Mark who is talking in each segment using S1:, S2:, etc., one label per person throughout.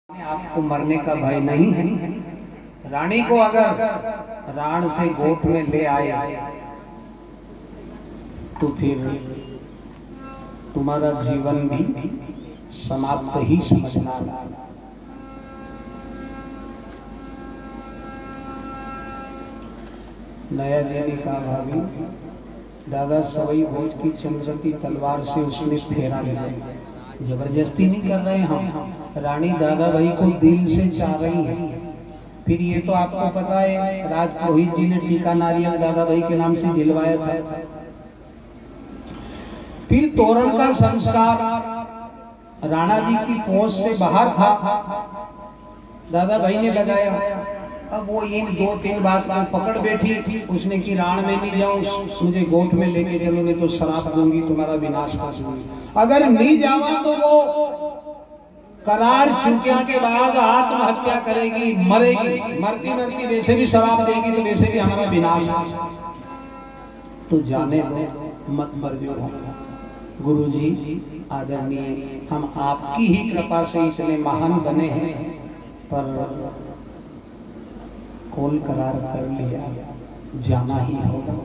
S1: आपको मरने का भय नहीं है। रानी को अगर राण से गोद में ले आए तो फिर तुम्हारा जीवन भी समाप्त ही समझना। नया जी ने कहा, भाभी दादा सवई भोज की चंद्र की तलवार से उसने फेरा लिया, जबरदस्ती नहीं कर रहे हम। रानी दादा भाई को दिल से चाह रही है। फिर ये तो आपको पता है, राजपुरोहित जी ने टीका नारियल दादा भाई के नाम से दिलवाया था। फिर तोरण का संस्कार राणा जी की पहुंच से बाहर था, दादा भाई ने लगाया। अब वो इन दो तीन बात को पकड़ बैठी थी। उसने कि राण में नहीं जाऊं, मुझे गोट में लेके चलो, नहीं तो शराब दूंगी, तुम्हारा विनाश कर दूंगी। अगर नहीं जावा तो वो करार चुकिया के बाद आत्महत्या करेगी, मरेगी। मरती मरती वैसे भी शराब देगी तो वैसे भी हमारा विनाश है। तो जाने दो, मत मर जो। गुरुजी आदरणीय, हम आपकी ही कृपा से इतने महान बने हैं, पर कॉल करार कर लिया, जाना ही होगा।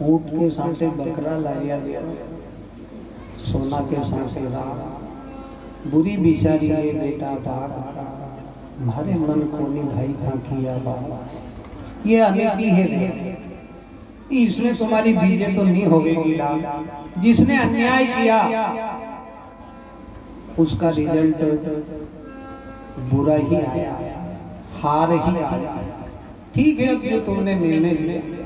S1: ऊंट के सांसे बकरा लाया गया, सोना के सांसे राम। बुरी बिचारी ये बेटा बाप, हमारे मन को निभाई था किया बाप। ये अनिति है, इसमें तुम्हारी बीजे तो नहीं होगी लाल। जिसने अन्याय किया उसका रिजल्ट बुरा ही आया, हार ही आया। ठीक है, जो तुमने निर्णय लिया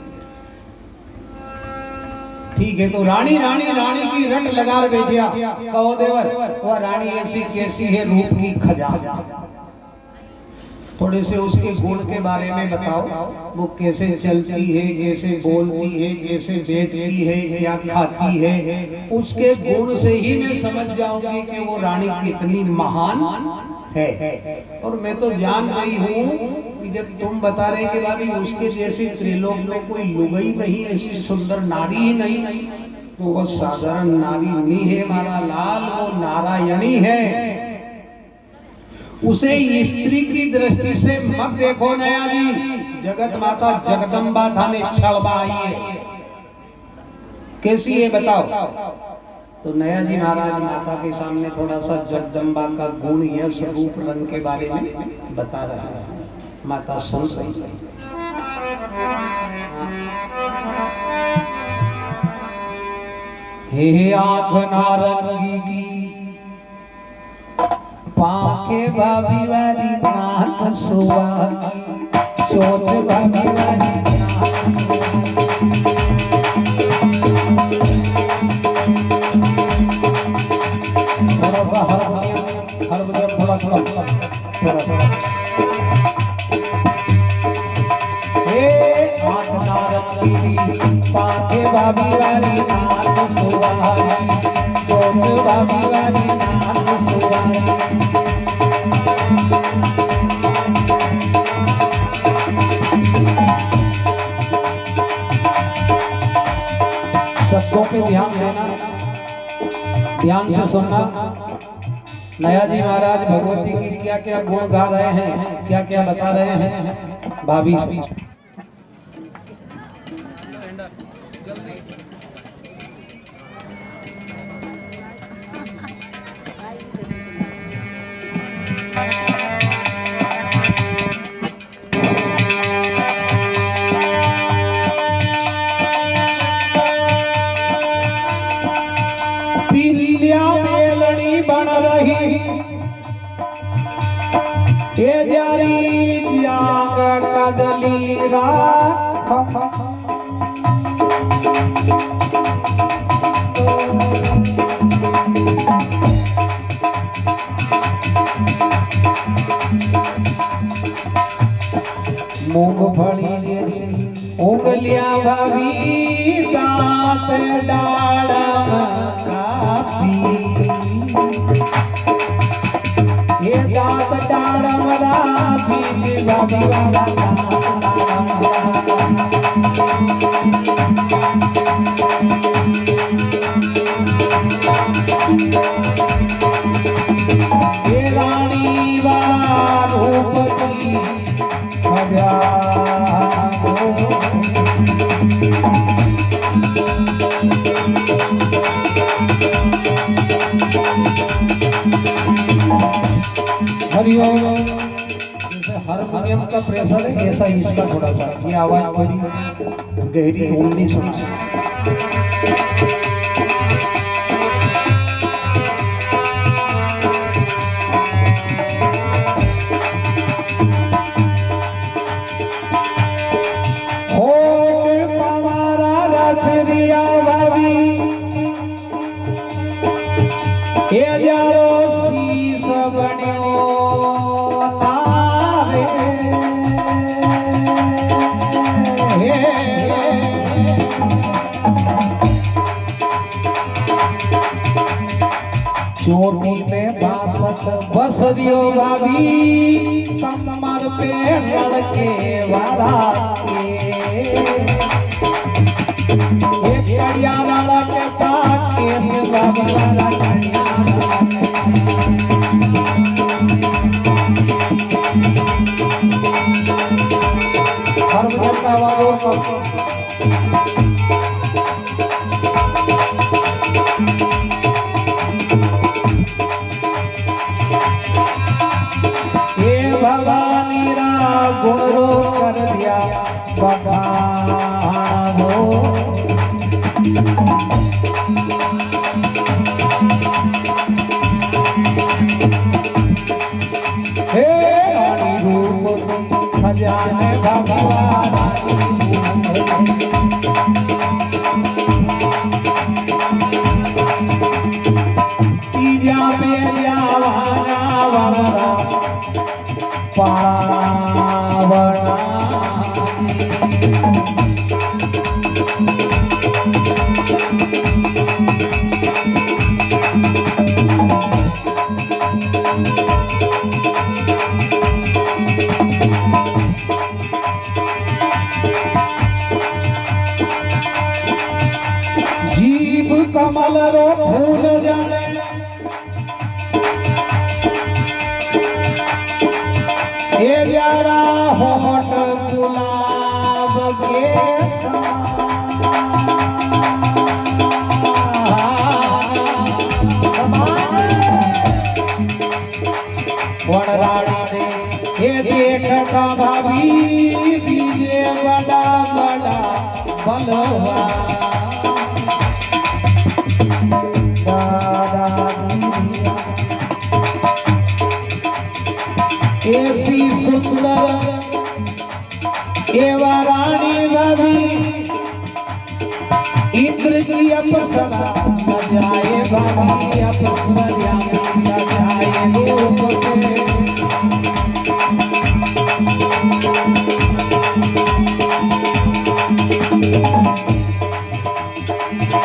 S1: ठीक है। तो रानी रानी रानी की रट लगा बैठिया। कहो देवर, वह रानी ऐसी कैसी है, रूप की खजाना। थोड़े से उसके गुण के बारे में बताओ, वो कैसे चलती है, कैसे बोलती है, कैसे बैठती है, क्या खाती है। उसके गुण से ही मैं समझ जाऊंगी कि वो रानी कितनी महान है। और मैं तो जान गई हूँ कि जब तुम बता रहे कि भाभी उसके जैसी त्रिलोक में कोई लुगाई नहीं, ऐसी सुंदर नारी ही नहीं, तो वो साधारण नारी नहीं है हमारा लाल, वो नारायणी है। उसे स्त्री की दृष्टि से मत देखो नया जी। जगत माता जगदम्बा थाने छड़वाई है, कैसी है बताओ। तो नया जी महाराज माता के सामने थोड़ा सा जगदम्बा का गुण, यश, रूप, रंग के बारे में बता रहा है। माता सुन रही है। हे आंख नारंगी की पाके भाभी वाली नाक सुआ, सोच भाभी वाली नाक सुआ। थोड़ा थोड़ा हे आंख नारंगी पाके भाभी वाली नाक सुआ, सोच भाभी वाली नाक सुआ। शब्दों पे ध्यान देना, ध्यान से सुनना। नया जी महाराज भगवती की क्या क्या गुण गा रहे हैं, क्या क्या बता रहे हैं भाभी से। मेलड़ी बन रही ये जारी जाग कदली राख। मूंगफली जैसी उंगलियां भाभी, दांत डाढ़म काफी। ये दांत डाढ़म राफी भाभी वाला दांत हरिओम। जैसे हारमोनियम का प्रेशर है ऐसा इसका थोड़ा सा, ये आवाज थोड़ी गहरी होनी चाहिए। चोटी में बासस बस दियो भाभी कमर पे लड़के वाला एक कड़िया लड़के ताके से बाबा हर का वालों भवानी रा गुण रो कर दिया बखान हो। हे रानी रूप खजाने भगवान तीजा में जावाना वावरा पावना जीव कमल रो फूल जाने ये जरा होठ गुलाब के वनराणी ने ये देखता भाभी बीजे बड़ा बड़ा बलवा ऐसी सुंदर एवा रानी भाभी इंद्र की अप्सरा जाए भाभी अप्सरा जाए रूप में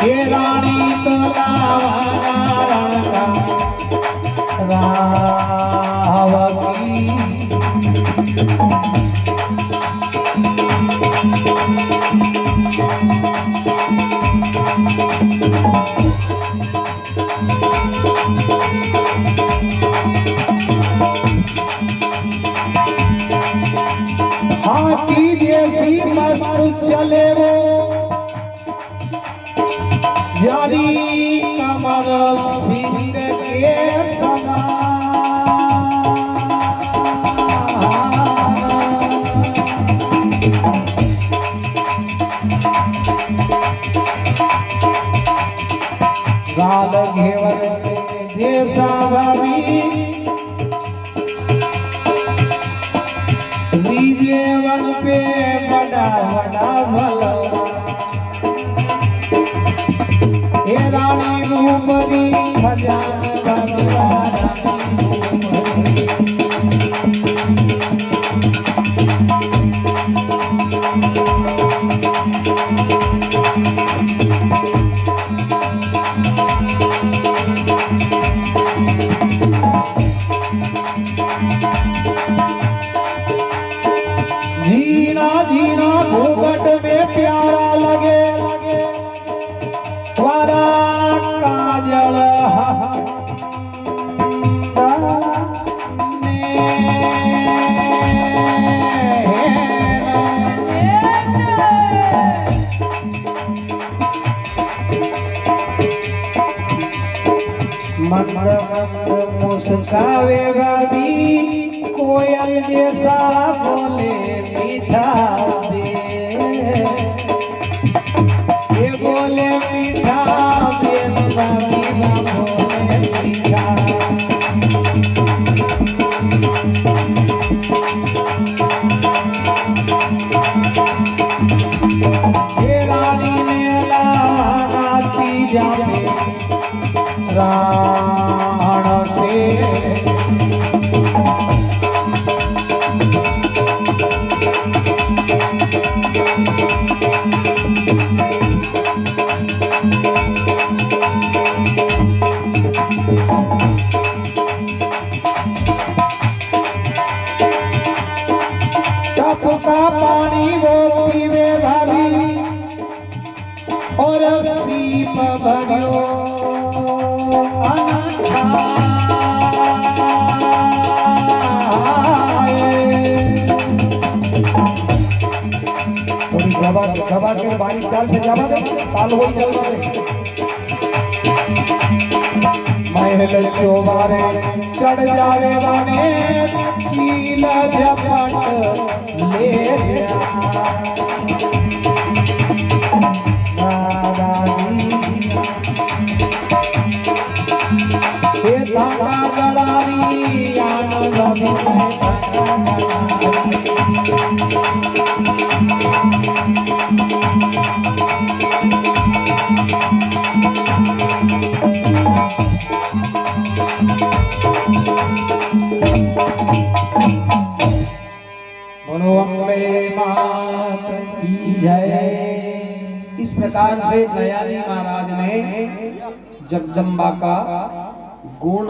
S1: ये रानी तो हाथी जैसी मस्त चले वो जारी कमर सिंह के समान गाल घेवर जैसा भाभी वन पे बड़ा बड़ा भला ये रानी रूपरी खजाना जीना जीना घूंघट में प्यारा लगे तुम्हारा काजल मंद मंद मुस्कावे भाभी कोयल जैसा बोले मीठा बे ये बोले मीठा बे भाभी ना बोले मीठा ये रानी मेला आती जाते राण से टप का पानी वो पीवे भाभी और सीप भरियो गवा के बारी चाल से जावा दे ताल होई चलवा दे महल चौबारे चढ़ जावे वाने चीला झपट ले हे ताका गड़ारी आनंद इस प्रकार से सयाजी महाराज ने जगदम्बा का गुण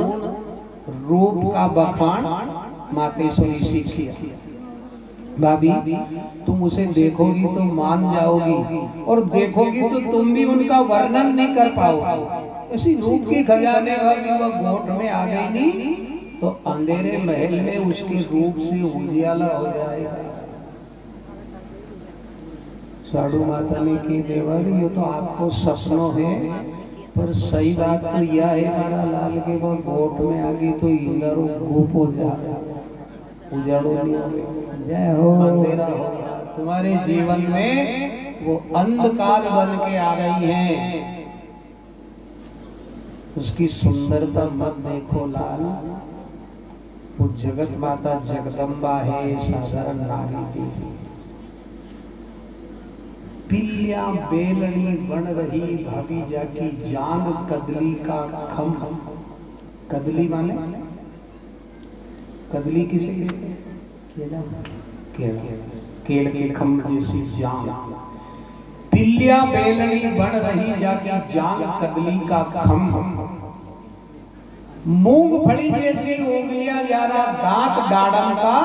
S1: रूप का बखान मातेश्वरी सीखी। भाभी तुम उसे देखोगी तो मान जाओगी और देखोगी तो तुम भी उनका वर्णन नहीं कर पाओगे। ऐसी रूप के खजाने वाली वह गोट में आ गई नहीं तो अंधेरे महल में उसके रूप से उजियाला हो जाएगा। साधु माता ने की देवर ये तो आपको सपनों है पर सही बात तो यह है हमारा लाल के वो गोट में आ गई तो इंदर घूप हो जाएगा उजाड़ो नहीं जय हो अंधेरा हो तुम्हारे जीवन में वो अंधकार बन के आ गई है। उसकी सुंदरता मत देखो लाल वो जगत माता जगदम्बा है साधारण नारी देवी। पिलिया बेलनी बन रही भाभी जाकी जांग कदली का खम कदली माने कदली किसे केला के खम जैसी जांग पिलिया बेलनी बन रही जाकी जांग कदली का खम मूंगफली जैसी उंगलियां ज्यादा दांत डाढ़न का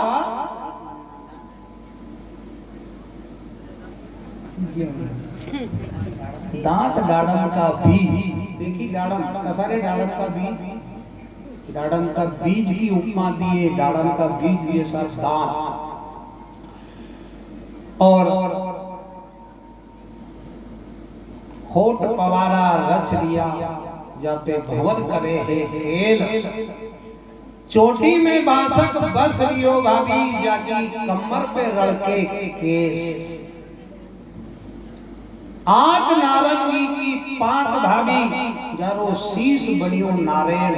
S1: दांत डाढ़न का बीज देखी डाढ़न सारे डाढ़न का बीज डाढ़न का बीज की उपमा दिए डाढ़न का बीज जैसा दांत और होठ पवारा रच लिया जाते भंवर करे है हेल चोटी में बासठ बस लियो भाभी जाकी कमर पे रड़के केस आंख नारंगी की पाक भाभी जारो शीश बड़ियो नारेण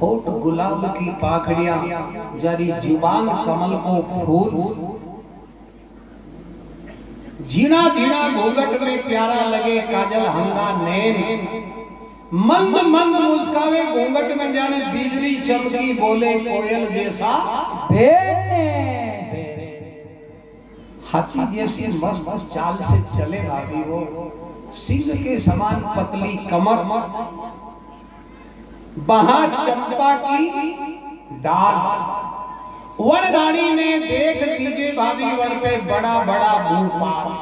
S1: होठ गुलाब की पाखड़ियां जारी जुबान कमल को फूल जीना जीना घूंघट में प्यारा लगे काजल हंगा नैन मंद मंद मुस्कावे घूंघट में जाने बिजली चमकी बोले कोयल जैसा हाथी जैसी मस्त चाल से चले भाभी वो सिंह के समान पतली कमर बाहर चंपा की डाल वन रानी ने देख लीजिए भाभी वन पे बड़ा बड़ा भूपाल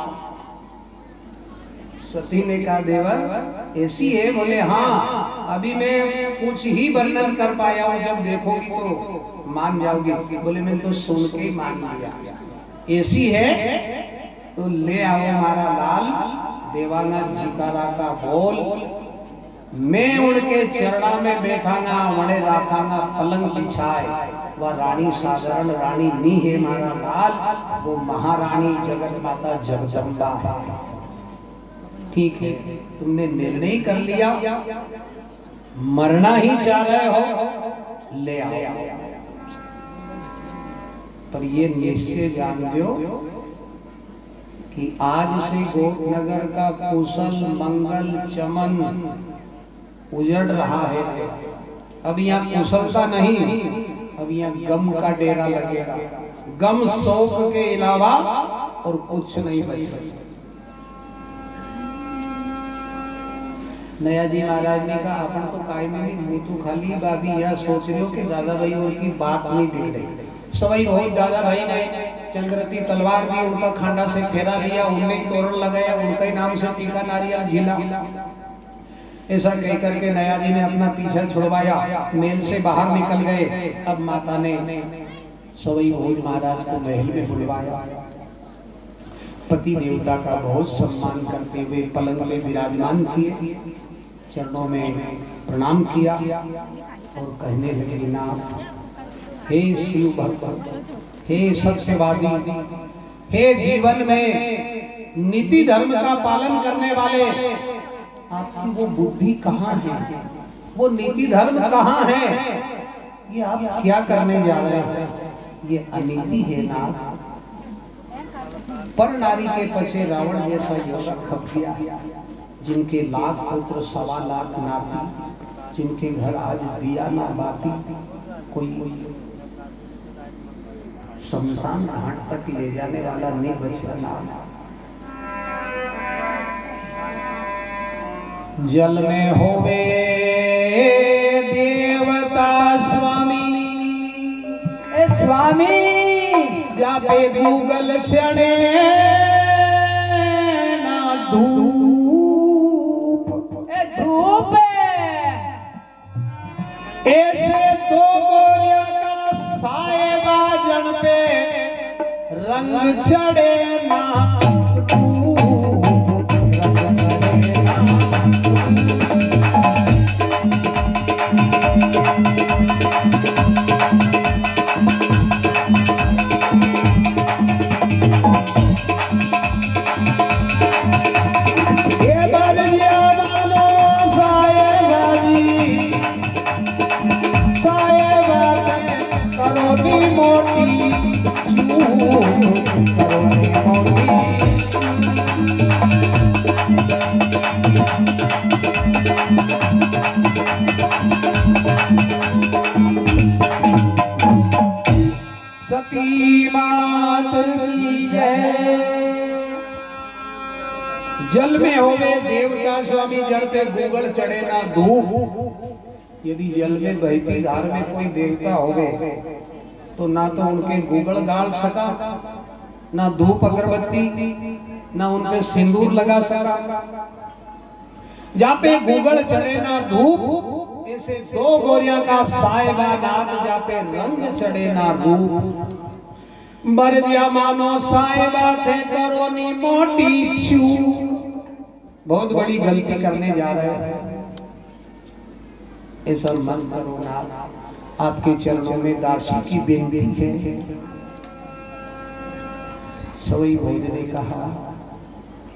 S1: सती ने कहा देवर ऐसी है बोले हाँ अभी मैं कुछ ही वर्णन कर पाया हूँ जब देखोगी तो मान जाओगी। बोले मैं तो सुन के मान लिया ऐसी है तो ले आओ हमारा लाल देवाना जिकारा का बोल मैं उनके चरणा में बैठांगा, वणे राखांगा पलंग बिछाए। वह रानी साधारण रानी नहीं है मारा लाल, वो महारानी जगत माता जगदम्बा है। ठीक है, तुमने निर्णय कर लिया, मरना ही चाह रहे हो, ले आओ। पर ये निश्चय जान दो कि आज से गोपनगर का कुशल मंगल चमन उजड़ रहा है। अब यहाँ कुशलता नहीं, अब यहाँ गम का डेरा लगेगा। गम शोक के अलावा और कुछ नहीं बचेगा। नया जी महाराज ने कहा अपन तो काय में मुंह तो खाली बाबी यह सोच रहे हो कि दादा भाई उनकी बात नहीं बिगड़ रही। सवाई भाई दादा भाई ने चंद्रती तलवार दी, उनका खांडा से फेरा लिया, उनने तोरण लगाया, उनके नाम से टीका नारियल झीला। ऐसा कह करके नया जी ने अपना पीछा छुड़वाया, मेल से बाहर निकल गए। अब माता ने सवाई भोज महाराज को महल में बुलवाया। पति देवता का बहुत सम्मान करते हुए पलंग में विराजमान किए, चरणों में प्रणाम किया और कहने लगे, नाथ हे शिव भक्त, हे सत्यवादी, हे जीवन में नीति धर्म का पालन करने वाले, आपकी वो बुद्धि कहाँ है, वो नीति धर्म कहाँ है? ये आप क्या करने जा रहे हैं? ये अनीति है ना। पर नारी के पीछे रावण जैसा योगा खप गया, जिनके लाख पुत्र 1.25 लाख नाती, जिनके घर आज दिया ना बाती, कोई शमशान घाट तक ले जाने वाला नहीं बचा ना। जल में होवे देवता स्वामी, स्वामी जापे गूगल चढ़े ना धूप, धूप ऐसे दो गोरिया का साएबा जन पे रंग चढ़े ना सती मात की जय। जल में होवे देवता स्वामी जल के गूगल चढ़े ना धूप। यदि जल में बहती धार में कोई देवता होवे तो ना तो उनके गूगल गाल सका, ना धूप अगरबत्ती, ना उन पे सिंदूर लगा सका। जहाँ पे गूगल चढ़े ना धूप, ऐसे दो गोरियां का साएबा नाथ जाते रंग चढ़े ना रूप। बर दिया मानो साएबा थे करो नी मोटी चूक। बहुत बड़ी गलती करने जा रहे हैं, ऐसा मन करो ना। आपके चरणों में दासी की बेनती है। सवई भोज ने कहा,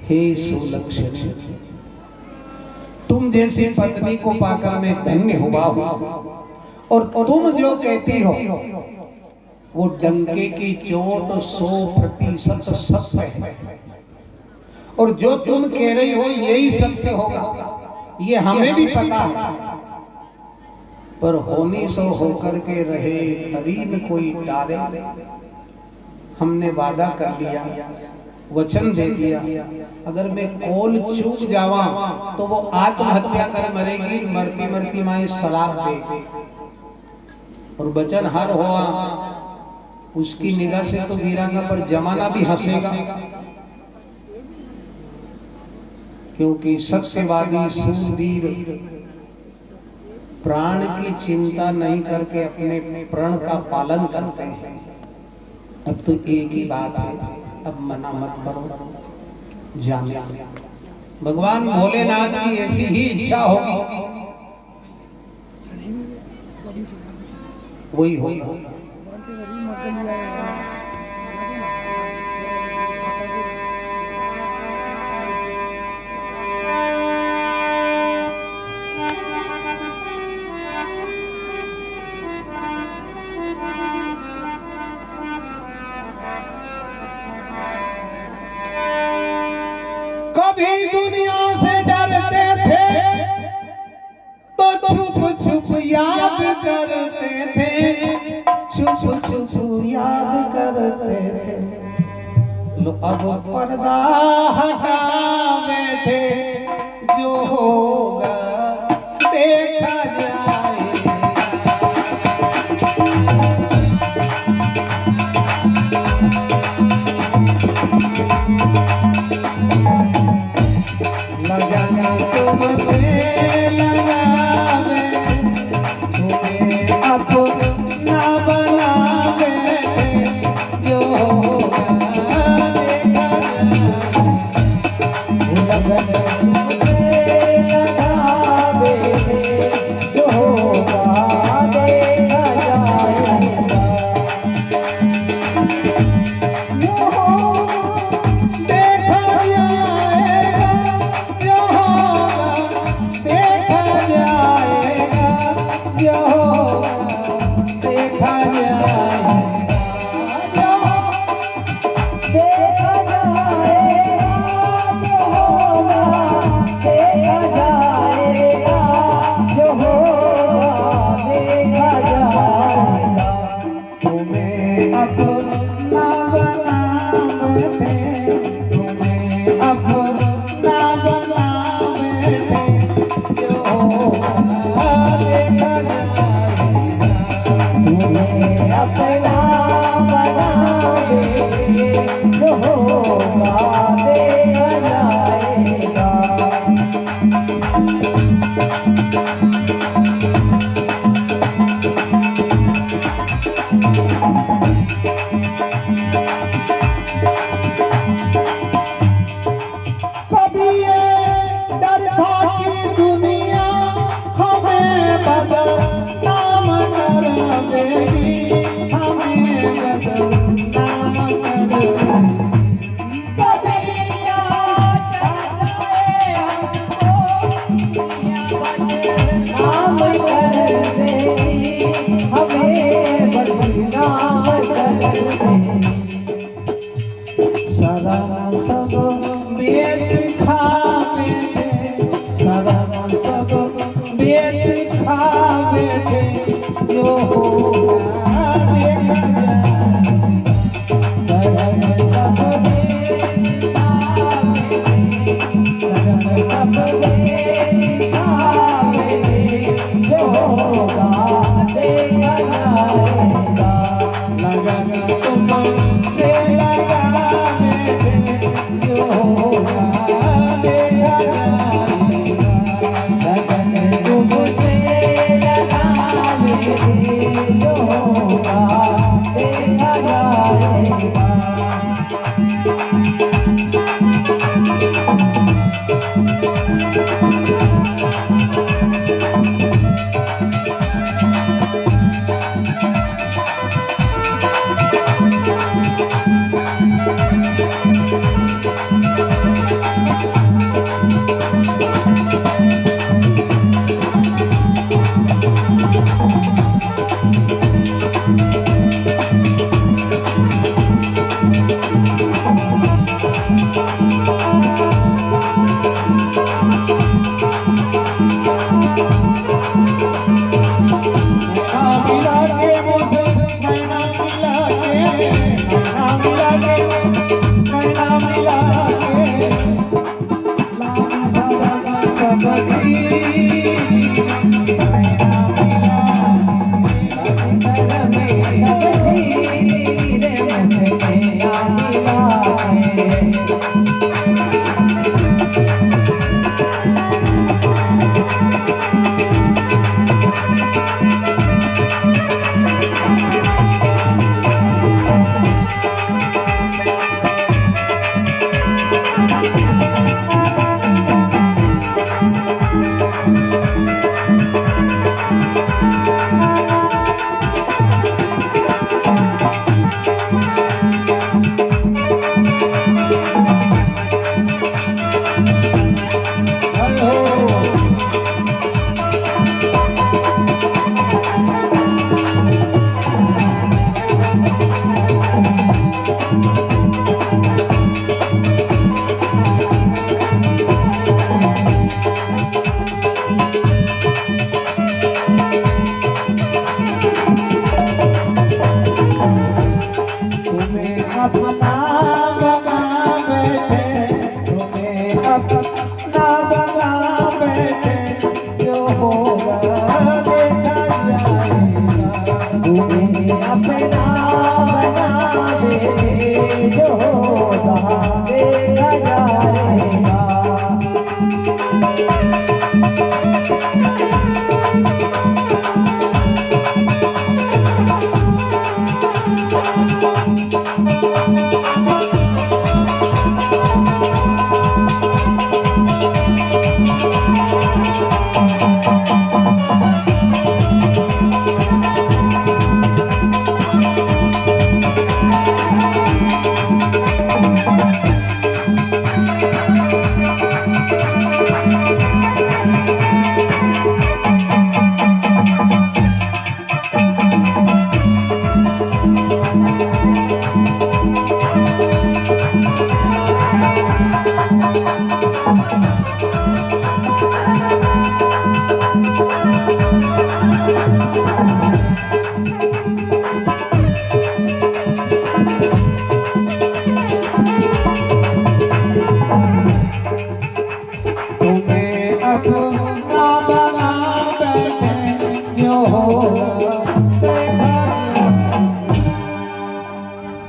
S1: हे सुलक्षण, तुम जैसी पत्नी को पाकर मैं धन्य हुआ और तुम जो कहती हो वो डंके की चोट 100% सत्य है, और जो तुम कह रही हो यही सत्य होगा, ये हमें भी पता है। पर होनी सो होकर के रहे, कभी में कोई डारे। हमने वादा कर लिया, वचन दे दिया, अगर मैं कोल चूक जावा तो वो आत्महत्या कर मरेगी, मरती मरती माए शराब देगी। और वचन हर हुआ, उसकी निगाह से तो वीरांगा पर जमाना भी हंसेगा, क्योंकि सत्यवादी सूरवीर प्राण की चिंता नहीं करके अपने प्रण का पालन करते हैं। अब तो एक ही बात है, अब मना मत करो, जाने भगवान भोलेनाथ की ऐसी ही इच्छा होगी वही होगी। कभी दुनिया से डरते थे तो छुप छुप याद करते थे, छुप छुप याद करते थे। लो अब पर्दा हटा बैठे, जो होगा देखा जाएगा। लगाना तुमसे लगावे, तुम्हें अपना बनावे, जो होगा देखा जाएगा। जो होगा देखा जाएगा।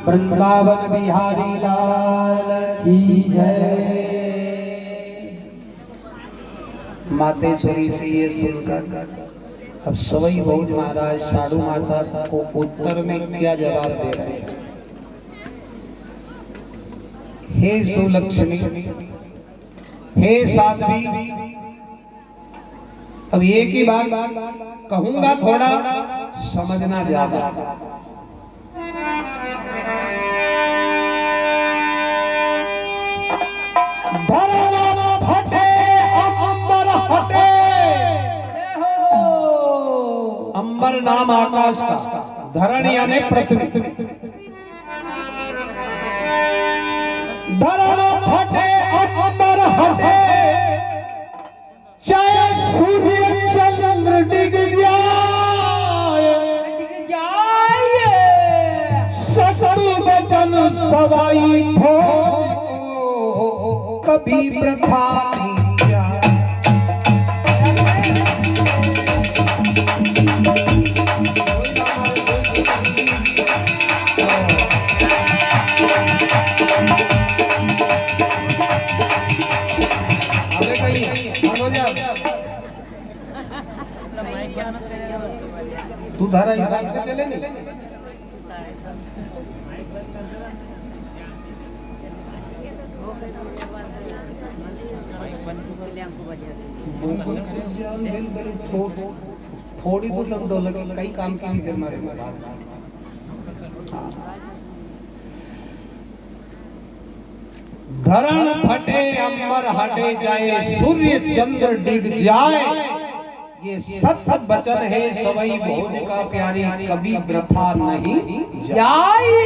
S1: वृंदावन बिहारी लाल की जय। मातेश्वरी से ये सुनकर अब सवई भोज महाराज साधु माता को उत्तर में क्या जवाब दे रहे हैं। हे सुलक्षणी, हे साध्वी, अब एक ही बात कहूंगा, थोड़ा समझना ज्यादा। धरना फटे अंबर हटे, अंबर नाम आकाश का, धरण यानी पृथ्वी। धरना फटे अंबर हटे, चाहे सूर्य चंद्र डिग जाए, सतु वचन सवाई भोज को कभी प्रथा नहीं जाए। तू धारा हिसाब से चले नहीं। थोड़ी तो सब डोल कई काम की फिर मारे धरण फटे अंबर हटे जाए, सूर्य चंद्र डिग जाए, ये सत वचन है सवई भोज का प्यारी, कभी वृथा नहीं जाए।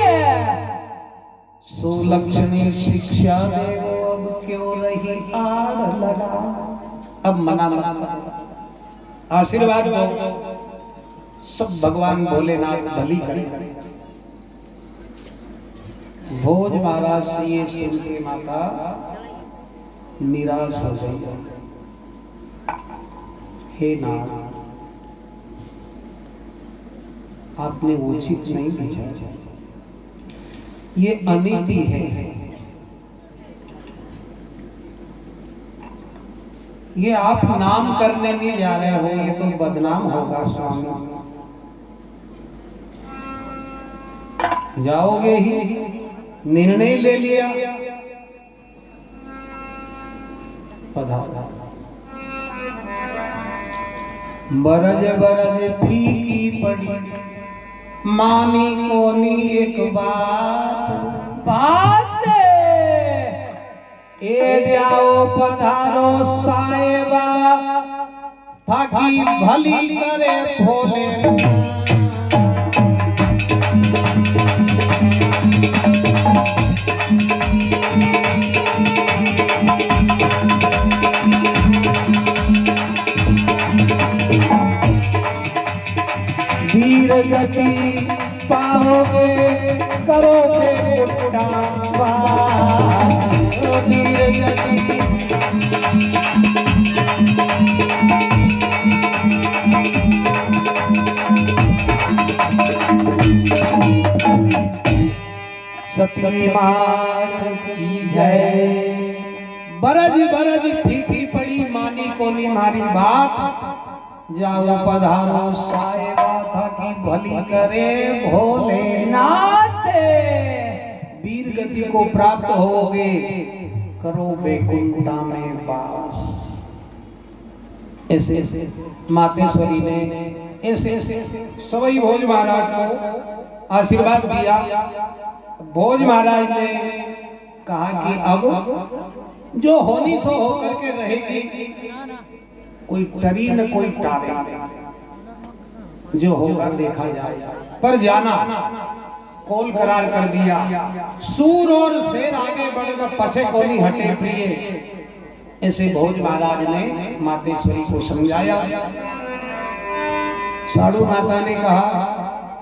S1: सुलक्षणी शिक्षा देवो अब क्यों रही आड़ लगा। अब मना आशीर्वाद दो, सब भगवान भोलेनाथ भली करे। भोज महाराज से ये सुन के माता निराश हो गई। हे नाथ, आपने उचित नहीं भेजा, ये अनीति है, ये आप नाम करने नहीं जा रहे हो, ये तो बदनाम होगा स्वामी। जाओगे ही, निर्णय ले लिया, पधारा। बरज बरज फीकी पड़ी, मानी कोनी एक बात ए जाओ पधारो साहेबा, ताकि भली करे भोले। धीर गति पाओगे, करोगे उठावास, धीर गति। सती मात की जय। बरज बरज फीकी पड़ी, मानी कोली मारी बात, जाओ पधारो साएगा था कि भली करे भोलेनाथ। वीर गति को प्राप्त होगे, करो बैकुंठा में वास। ऐसे मातेश्वरी ने ऐसे सवई भोज महाराज को आशीर्वाद दिया। भोज महाराज ने कहा कि अब जो होनी सो होकर के रहेगी, कोई टरी न कोई टारे, जो होगा देखा जाए। पर जाना कौल करार कर दिया, सूर और शेर आगे बढ़ना पछे को नहीं हटे प्रिय। ऐसे भोज महाराज ने मातेश्वरी को समझाया। साधु माता ने कहा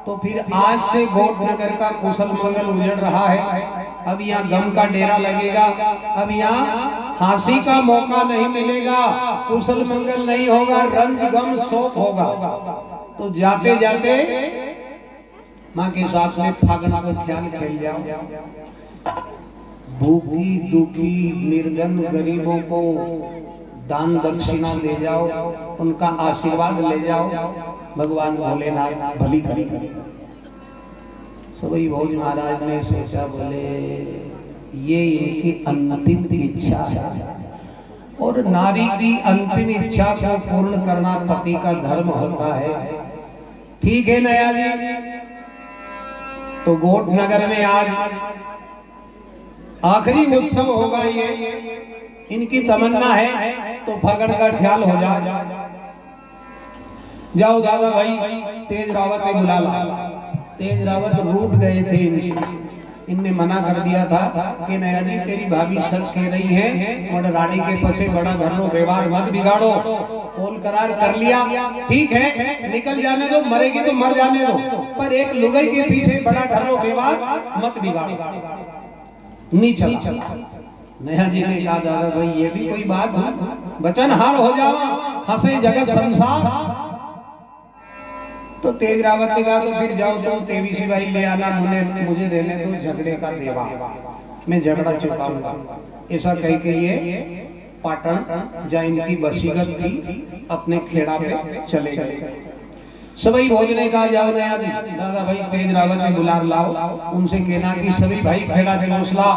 S1: तो फिर आज से गोट नगर का कुशल मंगल उजड़ रहा है। अब यहाँ गम का डेरा लगेगा, अब यहाँ फांसी का मौका नहीं मिलेगा, कुशल मंगल नहीं होगा, रंज गम शोक होगा। तो जाते जाते माँ के साथ में फागना को ख्याल खेल जाओ। भूखी दुखी निर्धन गरीबों को दान दक्षिणा दे जाओ, उनका आशीर्वाद ले जाओ, भगवान भोलेनाथ भली करी। सभी भोज महाराज ने सोचा, बोले ये इनकी अंतिम इच्छा है और नारी की अंतिम इच्छा को पूर्ण करना पति का धर्म होता है। ठीक है नया जी, तो गोट नगर में आज आखिरी उत्सव होगा, ये इनकी तमन्ना है, तो फगड़ का ख्याल हो जाए। जाओ दादा भाई, तेज रावत ने बुला ला। तेज रावत रूठ गए थे इनसे। इनने मना कर दिया था कि नया जी तेरी भाभी सच कह रही है और रानी के पछे बड़ा घरनो व्यवहार मत बिगाड़ो। कौल करार कर लिया, ठीक है, निकल जाने दो, मरेगी तो मर जाने दो, पर एक लुगाई के पीछे बड़ा घरनो व्यवहार मत बिगाड़ो। नहीं चला। नया जी ने कहा, दादा भाई ये भी कोई बात है, वचन हार हो जावा, हंसे जगत संसार। तो तेज रावत ने कहा तो फिर जाओ तो तेवी सिपाही ले आना, मुझे रहने दो, झगड़े का देवा, मैं झगड़ा चुकाऊंगा। ऐसा कह के ये पाटन जहाँ इनकी वसीयत थी अपने खेड़ा पे चले गए। सभी भोज ने कहा, जाओ नया जी, दादा भाई तेज रावत ने बुला लाओ, उनसे कहना कि सभी भाई खेड़ा चौसला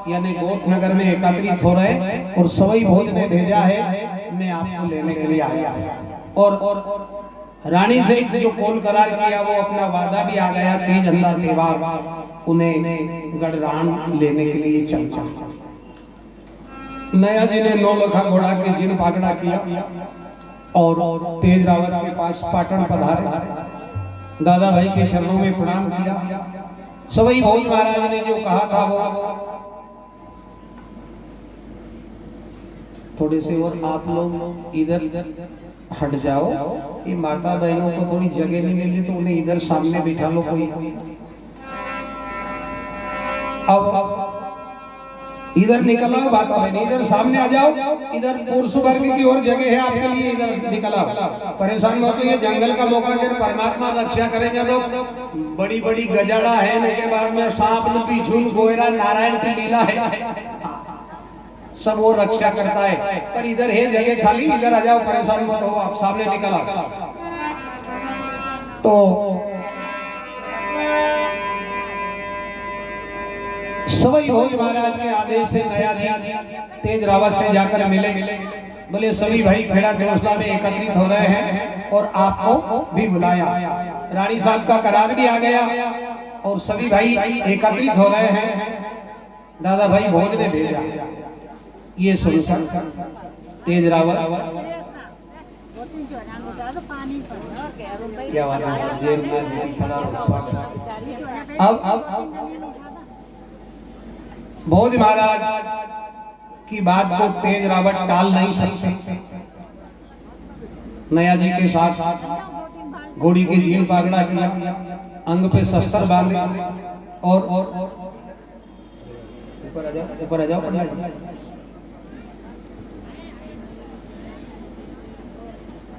S1: यानी गोट नगर में एकत्रित हो रहे और सभी भोज ने भेजा है, मैं आपको लेने के लिए आया। और रानी से जो कौल करार किया वो अपना वादा भी आ गया। तेज अंधा तेवार उन्हें गढ़रान लेने के लिए चल। नया जी ने 9 लखा घोड़ा के जिन भागना किया और तेज रावत के पास पाटन पधारे। दादा भाई के चरणों में प्रणाम किया। सभी भोज महाराज ने जो कहा था वो थोड़े से और आप लोग इधर हट जाओ, ये माता बहनों को थोड़ी जगह नहीं मिल रही तो उन्हें इधर सामने बिठा लो कोई। अब इधर निकल आओ माता बहन, इधर सामने आ जाओ, इधर पुरुष वर्ग की और जगह है आपके लिए, इधर निकल आओ। परेशान हो तो ये जंगल का मौका अगर परमात्मा रक्षा करेंगे तो बड़ी बड़ी गजाड़ा है, नहीं के बाद में सांप पीछू गोयरा नारायण की लीला है, सब वो रक्षा करता है। पर इधर है जगह खाली, इधर आ जाओ, परेशान मत हो, आप सामने निकल आओ। तो सभी भोज महाराज के आदेश से नया जी तेज रावत से जाकर मिले। बोले सभी भाई खेड़ा चौसला में एकत्रित हो रहे हैं और आपको भी बुलाया। रानी साहब का करार भी आ गया और सभी भाई एकत्रित हो रहे हैं। दादा भाई भोज ने भेजा। ये सुनकर तेज रावत क्या बात है, जेल में अब भोज महाराज की बात को तेज रावत टाल नहीं सकते। नया जी के साथ घोड़ी की जीन पागड़ा किया, अंग पे शस्त्र बांधे और ऊपर आ जाओ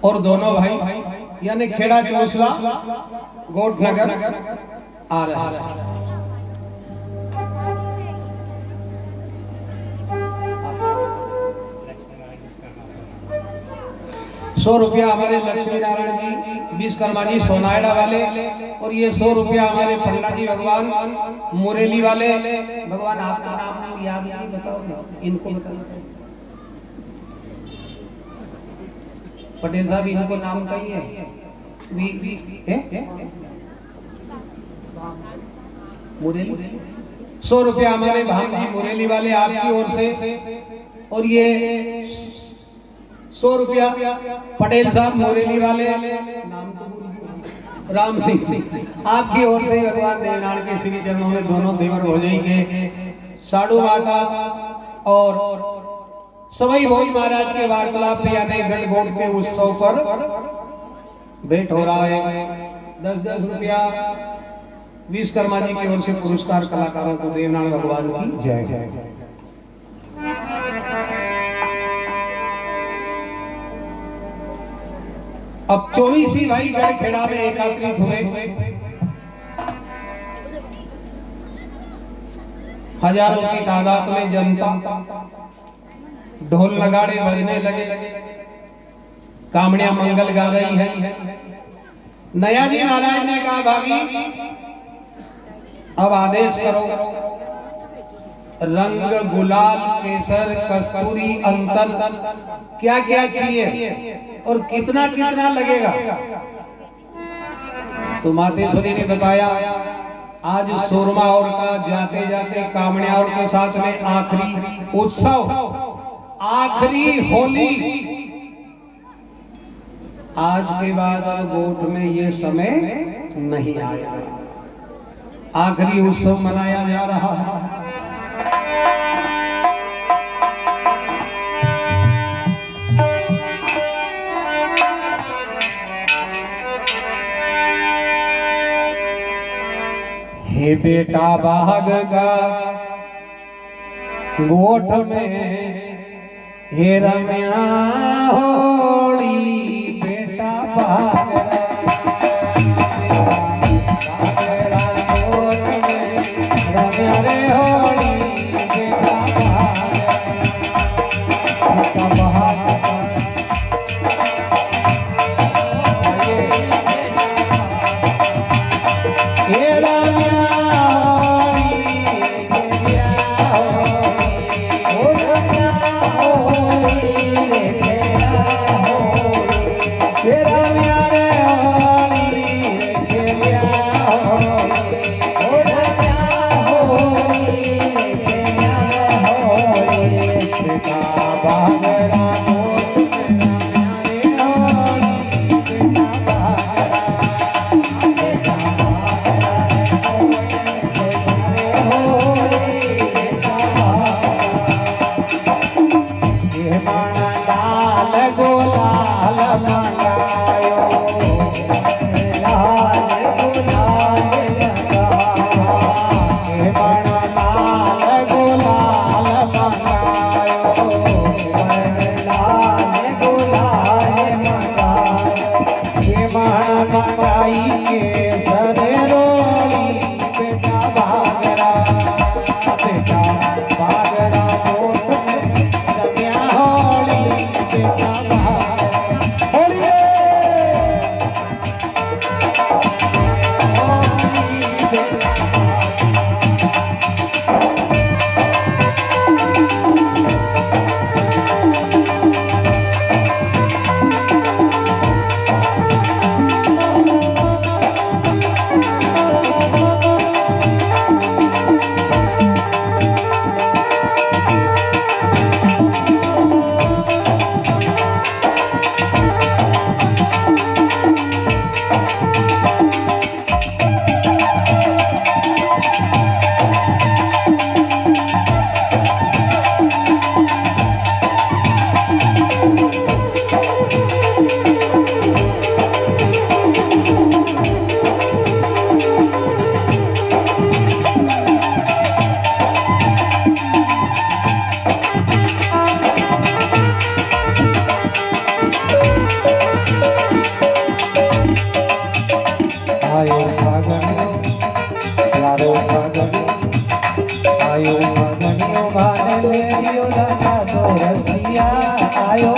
S1: और दोनों भाई यानी खेड़ा चौसला गोट नगर आ रहे हैं। ₹100 हमारे लक्ष्मी नारायण जी विश्वकर्मा जी सोनायड़ा वाले, और ये ₹100 हमारे पंडा जी भगवान मुरेली वाले। भगवान आपका नाम याद नहीं, बताओ इनको बताओ। पटेल साहब इनको नाम कहिए। मुरेली। ₹100 हमारे भांजी मुरेली वाले आपकी ओर से, और ये ₹100 पटेल साहब मुरेली वाले, नाम तो राम सिंह आपकी ओर से भगवान देवनारायण के श्री चरणों में दोनों देवर भोजई के साधु माता और सवई भोज महाराज के वार्तालाप में यानी गणगोट के उत्सव पर भेंट हो रहा है। 10-10 रुपया विश्वकर्मा जी की ओर से पुरस्कार कलाकारों को देवनारायण भगवान की जय जय। अब 24 ही भाई गढ़खेड़ा में एकत्रित हुए, हजारों की तादाद में जनता, ढोल नगाड़े बजने लगे, कामड़ियां मंगल गा रही है। नया जी महाराज ने कहा भाभी अब आदेश करो, रंग गुलाल केसर कस्तूरी अंतर क्या क्या चाहिए और कितना कितना लगेगा। तो मातेश्वरी ने बताया आज सुरमा और का जाते जाते कामड़िया और के साथ में आखिरी उत्सव, आखिरी होली। आज के बाद गोठ में ये समय नहीं आया, आखिरी उत्सव मनाया जा रहा है। हे बेटा भाग गा गोठ में, हे रम्या होली बेटा भाग गोठ में, रम्या रे होली बेटा भाग आयो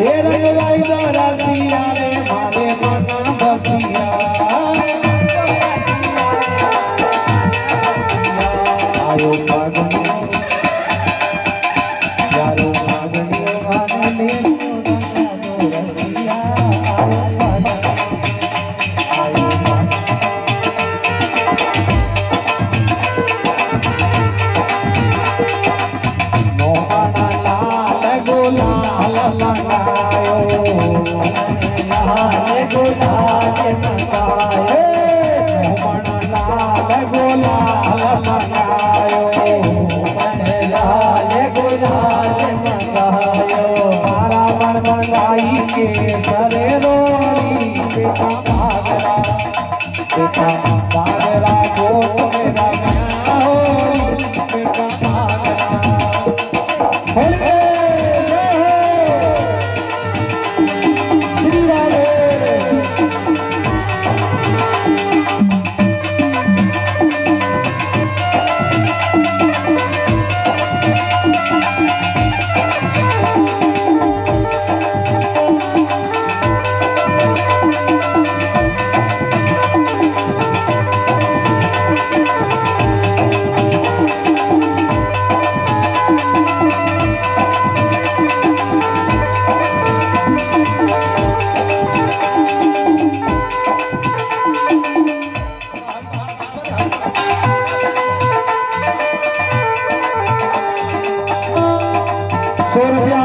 S1: ये रंगवाई दो रसिया रे मारे मना बसिया आयो फागुन यारो फागुन वाले दो रसिया आयो मोहना लाल गुलाल लगायो लाल गुलाल लगायो मोहना लाल गुलाल लगायो लाल गुलाल लगायो मारा मन मंगाई के सरे रोड़ी बेटा भागरा कोट मेरा मैं होली बेटा भागरा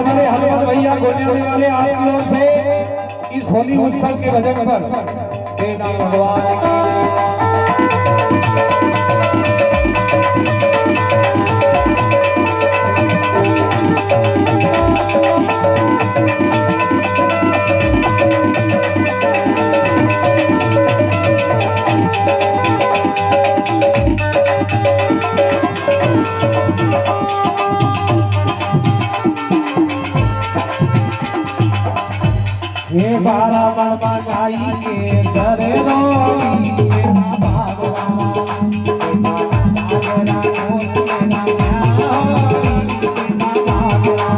S1: होली वाले आप लोगों से इस होली उत्सव के भजन पर देना भगवान की ये बारा बाबा गाई के सरे रोई बेटा भागवा भागरा कोट मेरा न्याय बेटा भागरा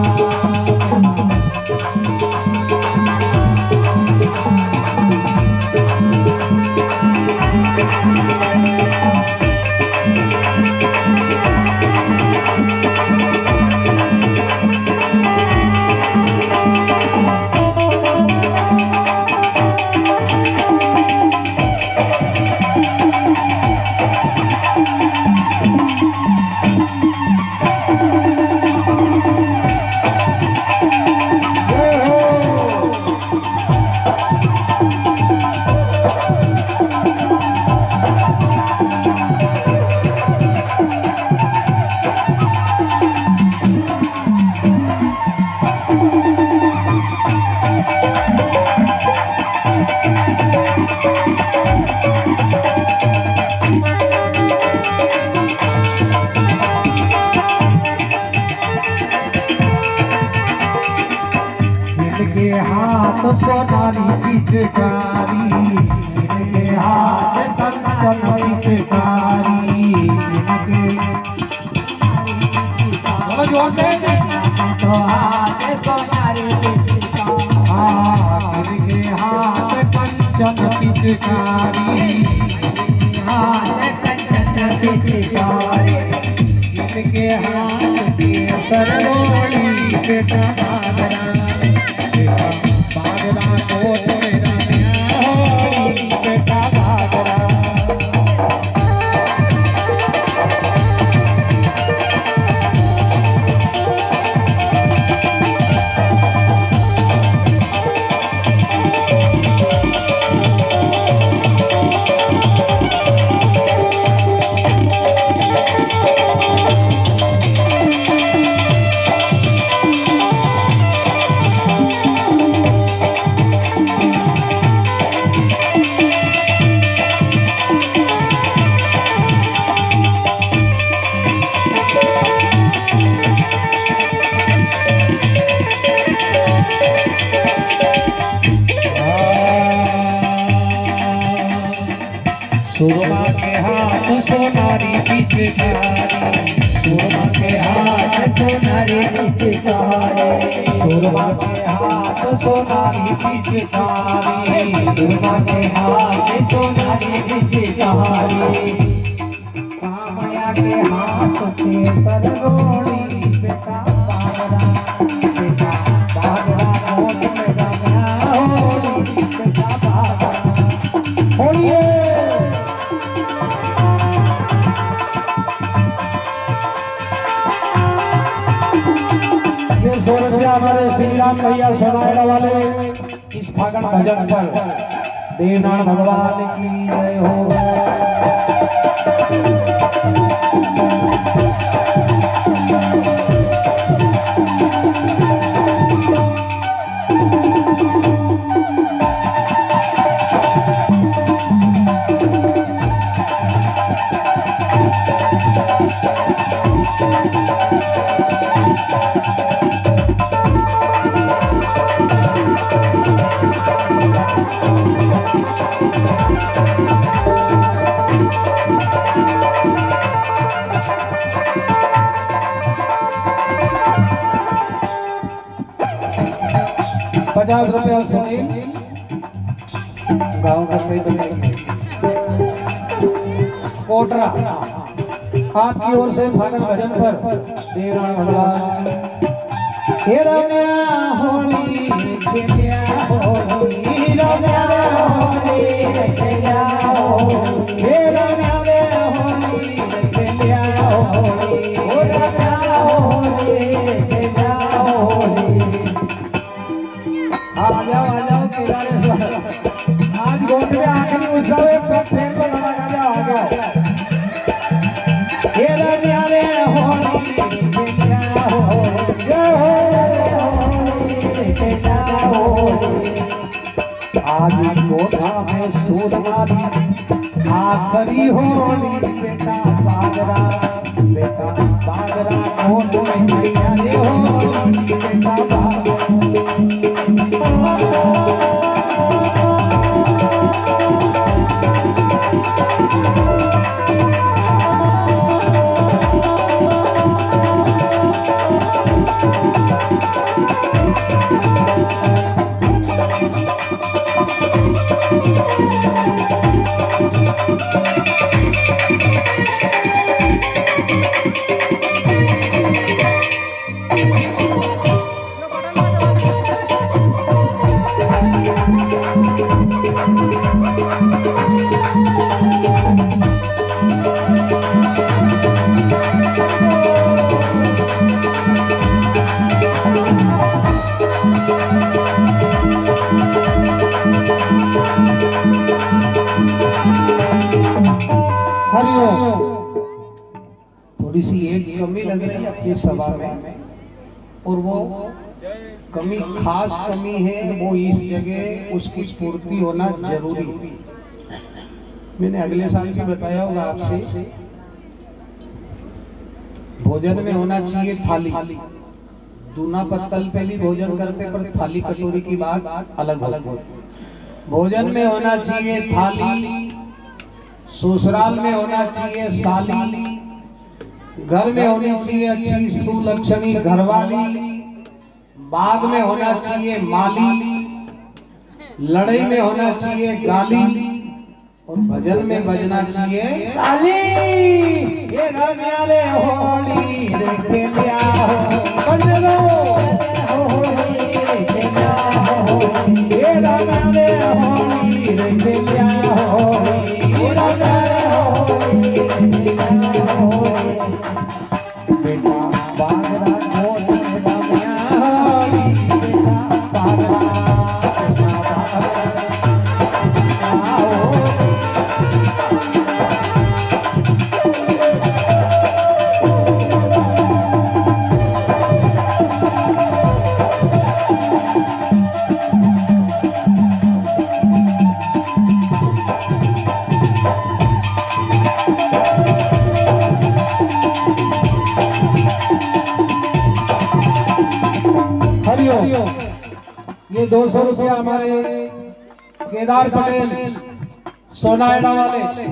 S1: हाथ सोनारी पिचकारी इनके हाथ कंचन पिचकारी इनके तो हाथ सोनारी पिचकारी इनके हाथ कंचन पिचकारी हाथ कंचन पिचकारी इनके हाथ के सरवोली बेटा भागरा भागरा कोट मेरा होली बेटा भागरा सुरमा के हाथ सोनारी पिचकारी सुरमा के हाथ सोनारी पिचकारी सुरमा के हाथ सोनारी पिचकारी,
S2: सुरमा के हाथ सोनारी पिचकारी,
S1: कामया के हाथ के सरगोड़ी बेटा बागरा, बेटा बागरा कोट में रम्या होली बेटा बागरा होली। ये 100 रुपया हमारे श्री राम भैया सोनाएड़ा वाले इस फागण भजन पर देवनारायण भगवान की जय हो। ₹50 सुनील गाँव का सही बने कोटरा आपकी ओर से फागण भजन पर देवनारायण भगवान हे रम्या होली खेलिया होली रम्या होली खेलिया होली हे रम्या होली खेलिया होली हो रम्या होली खेलिया होली। आ जाओ केदारे सर आज गोद में आखिरी उत्सव है फिर तो गाना गा जाओ आ जाओ हे रम्या होली खेलिया होली आज कोठा में सूरमारी आखरी होली बेटा बागरा, बेटा बागरा कोट में मैया रे होली बेटा बागरा। थोड़ी सी एक कमी लग रही है अपनी सभा में और वो कमी खास कमी है, वो इस जगह उसकी पूर्ति होना जरूरी। मैंने अगले साल भी बताया होगा आपसे, भोजन में होना चाहिए थाली, दूना पत्तल पे भी भोजन करते पर थाली कटोरी की बात अलग अलग होती। भोजन में होना चाहिए थाली, ससुराल में होना चाहिए साली, घर में होनी चाहिए अच्छी सुलक्षणी घरवाली, बाग में होना चाहिए माली, लड़ाई में होना चाहिए गाली और भजन में बजना चाहिए ताली। ये रम्या रे होली रे खेलिया हो बजनो होली रे खेलिया हो, ये रम्या रे होली रे खेलिया हो, ये रम्या रे होली रे खेलिया हो। बेटा बागरा गोद में रम्या होली बेटा बागरा, बेटा बागरा आओ। ये 200 रुपया हमारे केदार पटेल सोनाएड़ा वाले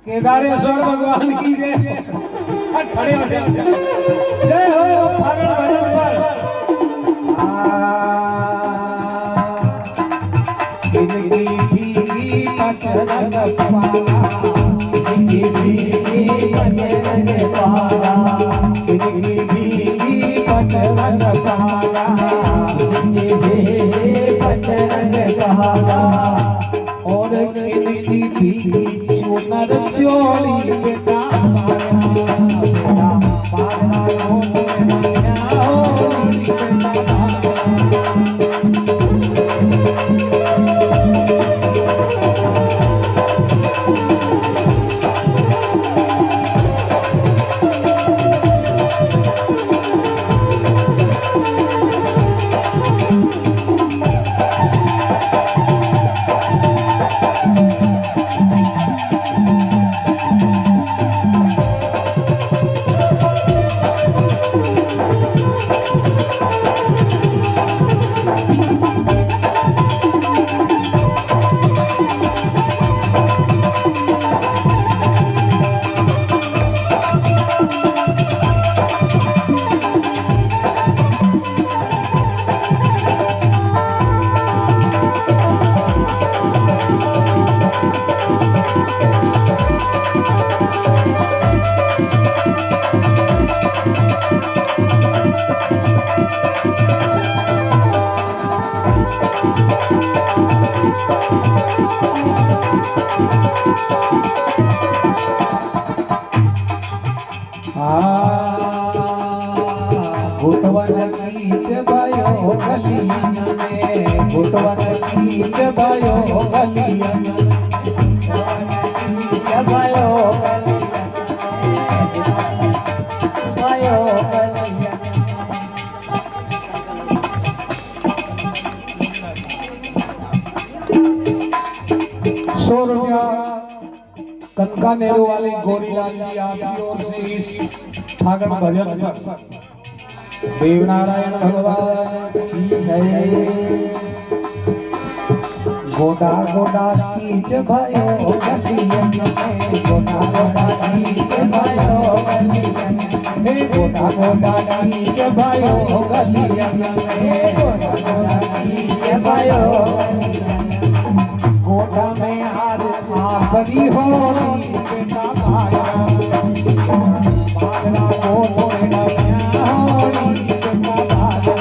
S1: केदारेश्वर भगवान की जय। खड़े हो जाओ, जय हो फागण भजन पर। इनकी भीगी पटरंग पाला,
S2: इनकी भीगी पटरंग पाला,
S1: इनकी भीगी पटरंग पाला,
S2: इनकी भीगी पटरंग पाला,
S1: और इनकी भीगी चुनर चोली बेटा माया, बेटा माया हो मैया होली बेटा घुटवन कीच भयो गलियन में, घुटवन कीच भयो गलियन
S2: भयो भयो
S1: ₹100 कनका नेहरू वाले गोरीलाल जी आपकी ओर से इस फागण भजन पर देवनारायण भगवान की जय। गोदा गोदा कीच भयो गलियन में, गोदा गोदा कीच भयो गलियन में, गोदा गोदा कीच भयो गलियन में, गोदा गोदा कीच भयो गोदा में हार आखरी होली बेटा माया, मागना गोदो नैया होली बेटा माया।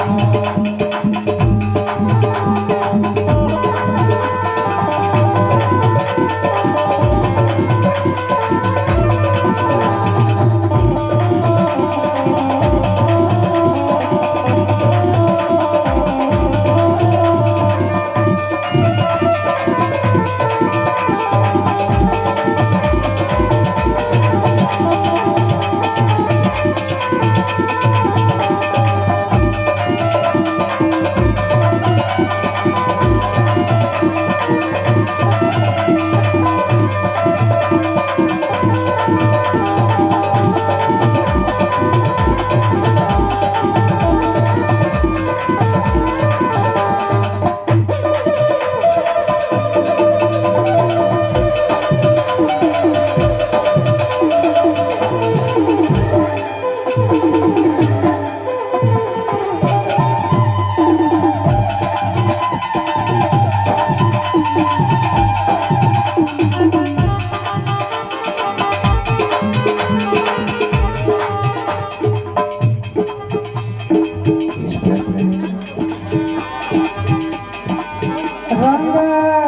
S1: रंग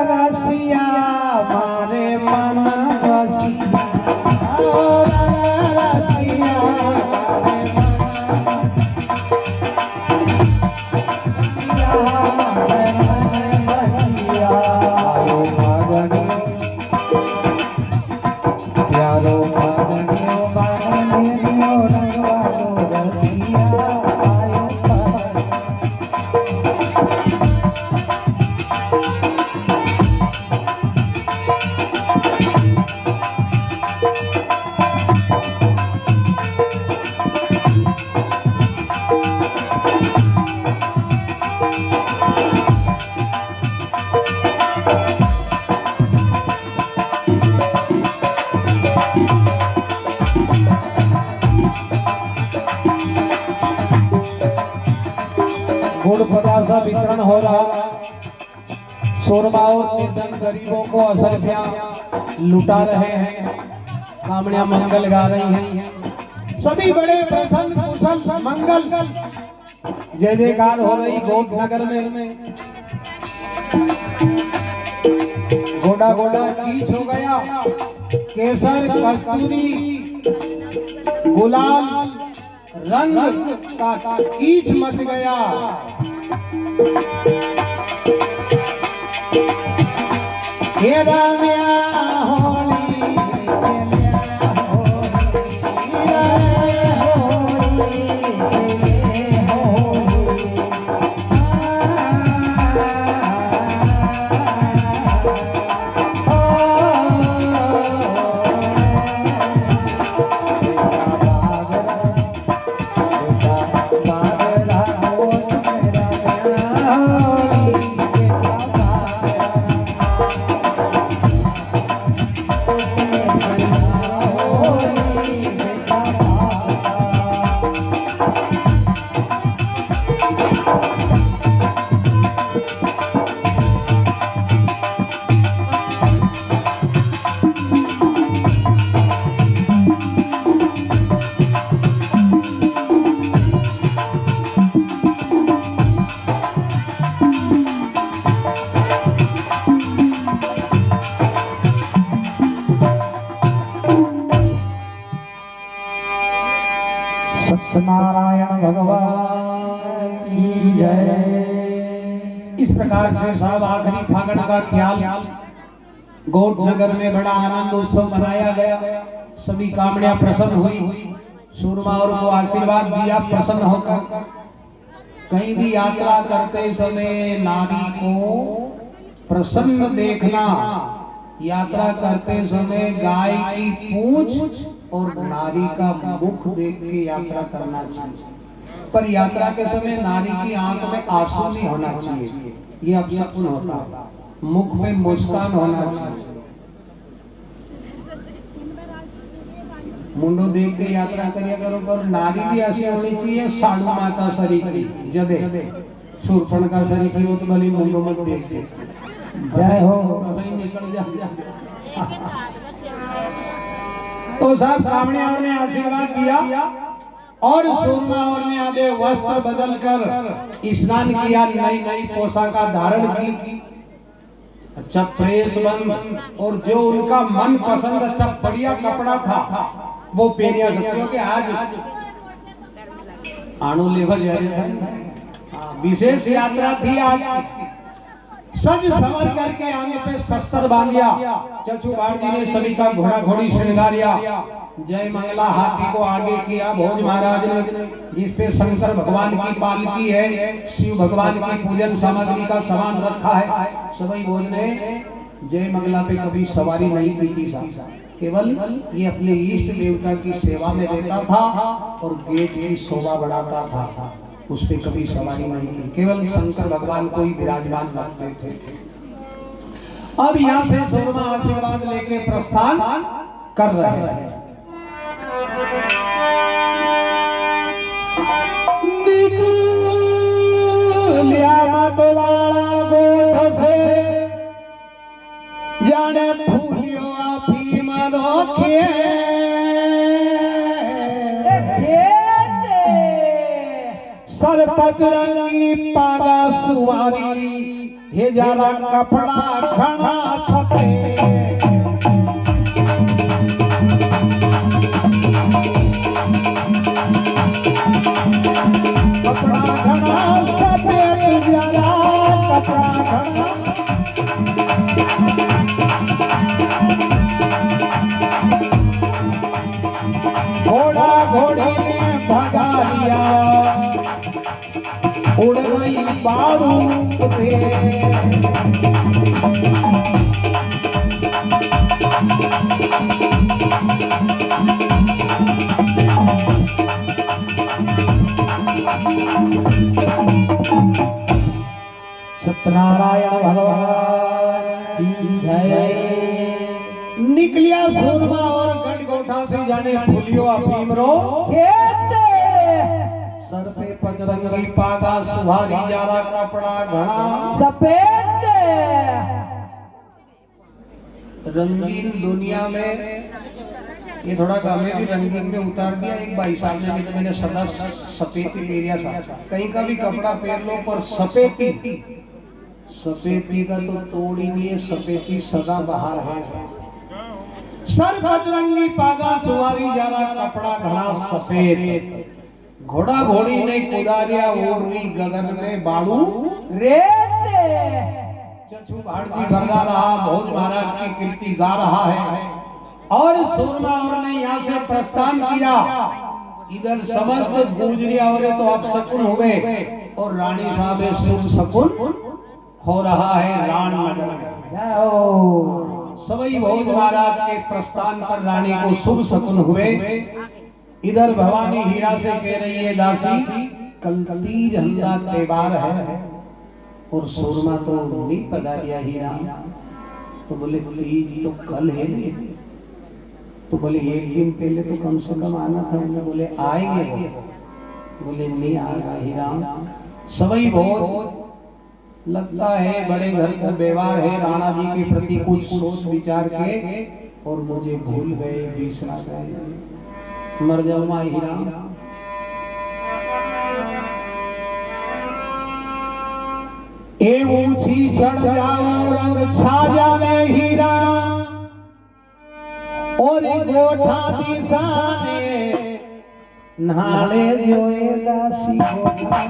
S1: रसिया मारे मन रसिया, ओ रंग रसिया मारे आयो फागणी प्यारो फागणियो बागणियो रंगवालो रसिया आयो फागणी। सा वितरण हो रहा। शोरमा और निर्धन गरीबों को असरफियां लुटा रहे हैं, कामड़ियां मंगल गा रही हैं, सभी बड़े प्रसन्न कुशल मंगल जय जयकार हो रही गोप नगर में। घोड़ा घोड़ा कीच हो गया, केसर कस्तूरी गुलाल रंग का कीच मच गया। हे रामिया होली सत्यनारायण भगवान की जय। इस प्रकार से साहब आखिरी फागण का ख्याल गोट नगर में बड़ा आनंद उत्सव मनाया गया। सभी कामड़ियां प्रसन्न हुई, सूरमाओं को आशीर्वाद दिया प्रसन्न होकर। कहीं भी यात्रा करते समय नारी को प्रसन्न देखना, यात्रा करते समय गाय की पूंछ और नारी का मुख देख के यात्रा करना चाहिए। पर यात्रा के समय नारी की आंख में आंसू नहीं होना चाहिए, ये अपशकुन होता है। मुख में मुस्कान होना चाहिए। मुंडो देख के यात्रा करिया करो, पर नारी भी ऐसी होनी चाहिए साधु माता सरी की जदे शूरपण का सरी की हो तो गली मुंडो मत देखते।
S2: जय हो।
S1: निकल जा। तो साहब कामड़िया और ने आशीर्वाद दिया और सूरमा और ने आगे वस्त्र बदलकर स्नान किया, नई नई पोशाक धारण की, अच्छा फ्रेश बन, और जो उनका मन पसंद अच्छा बढ़िया कपड़ा था वो पहनिया सकते, क्योंकि आज आणु लेवल विशेष यात्रा थी आज की। सज संवर करके आगे पे शस्त्र बांधिया, चचुबाड़ जी ने सभी का घोड़ा घोड़ी श्रृंगारिया, जय मंगला हाथी को आगे किया भोज महाराज ने, जिसपे शंकर भगवान की पालकी है, शिव भगवान की पूजन सामग्री का सामान रखा है। सभी भोज ने जय मंगला पे कभी सवारी नहीं की थी, केवल ये अपने इष्ट देवता की सेवा में रहता था और गेट की शोभा बढ़ाता था, उस पे कभी सवारी नहीं की, केवल शंकर भगवान को ही विराजमान रखते थे। अब यहाँ से सूरमा आशीर्वाद लेके प्रस्थान कर रहे हैं। निकलिया मतवाला गोठ से जाने फूलियो अफीम रोके, सरपत रंगी पागा सुवारी, हे जरा कपड़ा घना सफेद, कपड़ा घना सफेद, जरा कपड़ा घना। घोड़ा घोड़ी ने भगा लिया, उड़ गई बारूद रे, सत्यनारायण भगवान की जय। निकलिया सूरमा और गढ़गोठा से जाने फूलियो अफीम रो, सर पे पचरंगी पागा सुहारी जारा कपड़ा घना
S2: सफेद
S1: रंगीन दुनिया में ये थोड़ा हमें भी रंगीन में उतार दिया। एक भाई साहब ने तो मैंने सदा सफेदी पेरिया साहब कहीं का भी कपड़ा पहन लो पर सफेदी सफेदी का तो तोड़ ही नहीं है। सफेदी सदा बाहर है। सर बजरंगी पागा सुवारी जारा कपड़ा घना सफेद घोड़ा घोड़ी ने कुदारिया ओढ़ी गगन में बाड़ू
S2: रेत
S1: चचू भारती भरदा रहा भोज महाराज की कीर्ति गा रहा है। और सुरमा और ने यहाँ से प्रस्थान किया। इधर समस्त गुजरिया हो तो अब सकुन हो गए और रानी साहब सुन सकुन हो रहा है रान नगर में। सभी भोज महाराज के प्रस्थान पर रानी को शुभ सकुन हुए। इधर भवानी हीरा से कह रही है दासी कल तीज हंदा त्योहार है और सुरमा तो नहीं पता दिया हीरा। तो बोले तीज तो कल है नहीं। तो बोले एक दिन पहले तो कम से कम आना था। बोले आएंगे। बोले नहीं आएगा हीरा। सभी भोज लगता है बड़े घर का व्यवहार है। राणा जी के प्रति कुछ सोच विचार के और मुझे भूल गए बिसरा गए। मर जाऊंगा हीरा। ए ऊंची चढ़ जाऊं रंग छा जाने हीरा और गोठा दिशाने नाले जोए दासी गोठा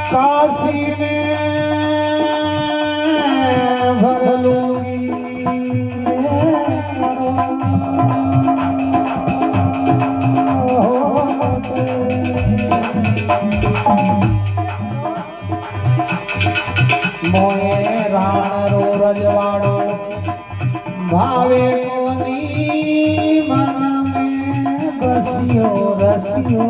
S1: काशी में भर लूंगी मोए राण रो रजवाड़ो भावे कोनी मन में बसियो रसियो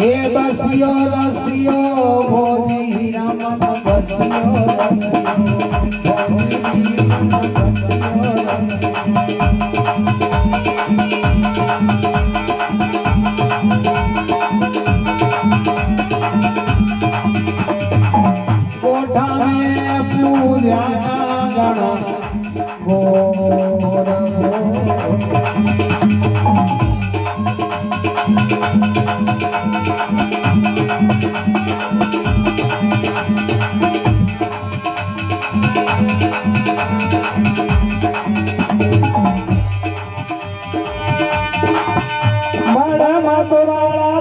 S1: ए बसियो रसियो भोजी राम बसियो रसियो भोजी राम बसियो कोठा में पूजा गण गोर